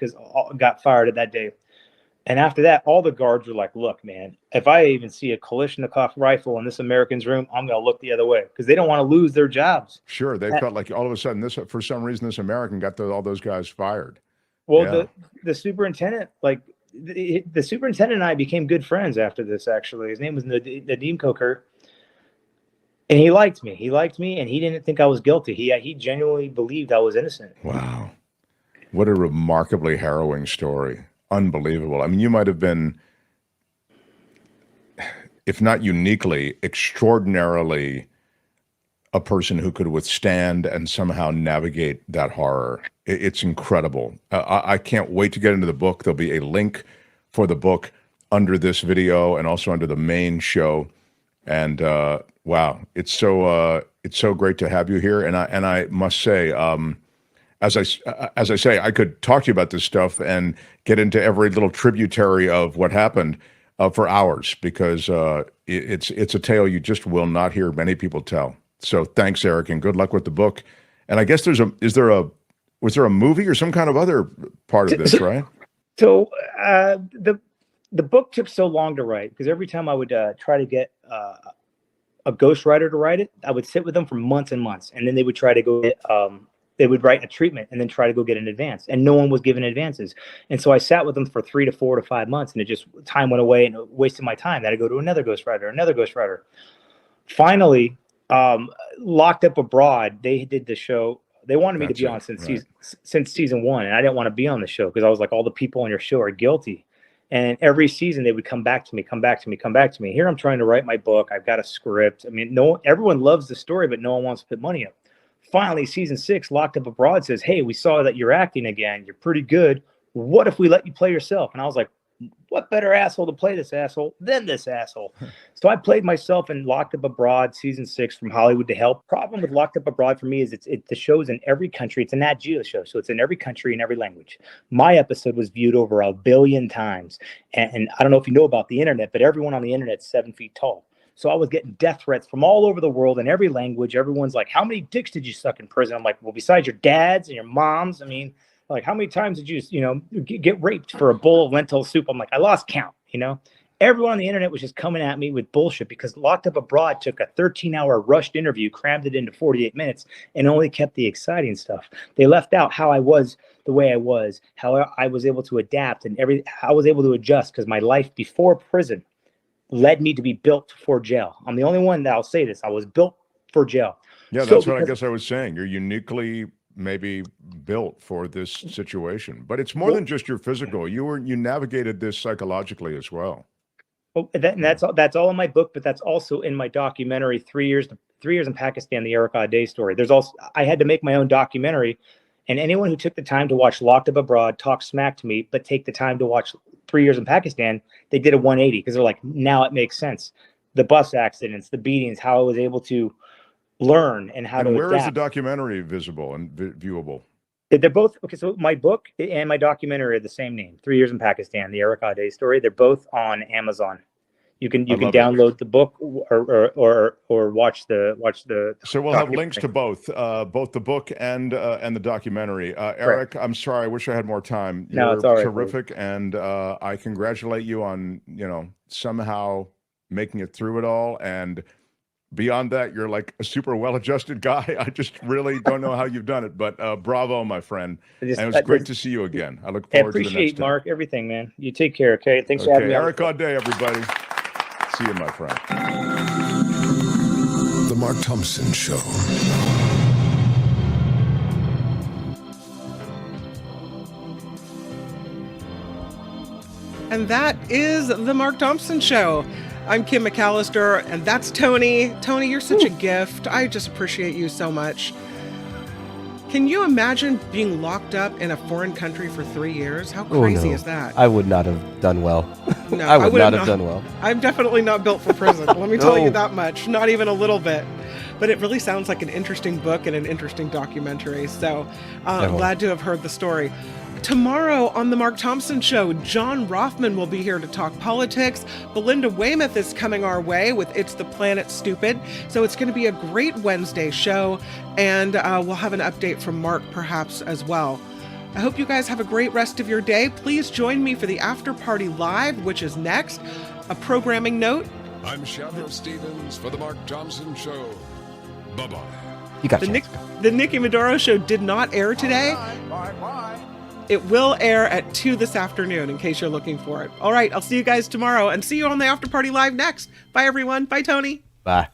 got fired that day. And after that, all the guards were like, "Look, man, if I even see a Kalashnikov rifle in this American's room, I'm going to look the other way," because they don't want to lose their jobs. Sure. They felt like all of a sudden for some reason, this American got all those guys fired. Well, yeah. the superintendent, the superintendent and I became good friends after this, actually. His name was Nadeem Koker. And he liked me. And he didn't think I was guilty. He genuinely believed I was innocent. Wow. What a remarkably harrowing story. Unbelievable. I mean, you might have been, if not uniquely, extraordinarily a person who could withstand and somehow navigate that horror. It's incredible. I can't wait to get into the book. There'll be a link for the book under this video and also under the main show. And wow, it's so great to have you here. And I must say, as I say, I could talk to you about this stuff and get into every little tributary of what happened for hours, because it's a tale you just will not hear many people tell. So thanks, Erik, and good luck with the book. And I guess was there a movie or some kind of other part of this, right? So the book took so long to write because every time I would try to get a ghostwriter to write it, I would sit with them for months and months, and then they would try to go get they would write a treatment and then try to go get an advance, and no one was given advances. And so I sat with them for 3 to 4 to 5 months, and time went away and it wasted my time. I had to go to another ghostwriter. Finally, Locked Up Abroad, they did the show. They wanted me to be on since season 1, and I didn't want to be on the show because I was like, all the people on your show are guilty. And every season they would come back to me. Here I'm trying to write my book. I've got a script. I mean, everyone loves the story, but no one wants to put money up. Finally, season 6, Locked Up Abroad says, "Hey, we saw that you're acting again. You're pretty good. What if we let you play yourself?" And I was like, what better asshole to play this asshole than this asshole? So I played myself in Locked Up Abroad, season 6, From Hollywood to Hell. Problem with Locked Up Abroad for me is the show's in every country. It's a Nat Geo show, so it's in every country and every language. My episode was viewed over 1 billion times. And I don't know if you know about the internet, but everyone on the internet is 7 feet tall. So I was getting death threats from all over the world in every language. Everyone's like, "How many dicks did you suck in prison?" I'm like, "Well, besides your dad's and your mom's, I mean, like, how many times did you get raped for a bowl of lentil soup?" I'm like, I lost count, Everyone on the internet was just coming at me with bullshit because Locked Up Abroad took a 13-hour rushed interview, crammed it into 48 minutes, and only kept the exciting stuff. They left out how I was the way I was, how I was able to adapt, and how I was able to adjust because my life before prison led me to be built for jail. I'm the only one that I'll say this. I was built for jail. Yeah, that's what I guess I was saying. You're uniquely maybe built for this situation, but it's more than just your physical. You navigated this psychologically as well. Well, that's all in my book, but that's also in my documentary, 3 years in Pakistan, the Erik Audé story. I had to make my own documentary, and anyone who took the time to watch Locked Up Abroad talk smack to me, but take the time to watch 3 years in Pakistan, they did a 180 because they're like, now it makes sense. The bus accidents, the beatings, how I was able to learn and how to adapt. Where is the documentary visible and viewable? They're both okay. So my book and my documentary are the same name. 3 Years in Pakistan, the Erik Audé story. They're both on Amazon. You can download the book or watch the. So we'll have links to both the book and the documentary. Erik, I'm sorry. I wish I had more time. You're it's all right, terrific, and I congratulate you on somehow making it through it all. And beyond that, you're like a super well-adjusted guy. I just really don't know how you've done it, but bravo, my friend. And it was great to see you again. I look forward to the next time. I appreciate, Mark, everything, man. You take care, okay? Thanks for having me. Erik Audé, everybody. See you, my friend. The Mark Thompson Show. And that is the Mark Thompson Show. I'm Kim McAllister, and that's Tony. Tony, you're such a gift. I just appreciate you so much. Can you imagine being locked up in a foreign country for 3 years? How crazy is that? I would not have done well. No, I would not have done well. I'm definitely not built for prison. Let me tell you that much. Not even a little bit. But it really sounds like an interesting book and an interesting documentary. So I'm glad to have heard the story. Tomorrow on the Mark Thompson Show, John Rothman will be here to talk politics. Belinda Weymouth is coming our way with It's the Planet Stupid. So it's going to be a great Wednesday show, and we'll have an update from Mark perhaps as well. I hope you guys have a great rest of your day. Please join me for the After Party Live, which is next. A programming note. I'm Shadow Stevens for the Mark Thompson Show. Bye-bye. You got the Nikki Maduro Show did not air today. Bye-bye. It will air at 2 this afternoon, in case you're looking for it. All right, I'll see you guys tomorrow, and see you on the After Party Live next. Bye, everyone. Bye, Tony. Bye.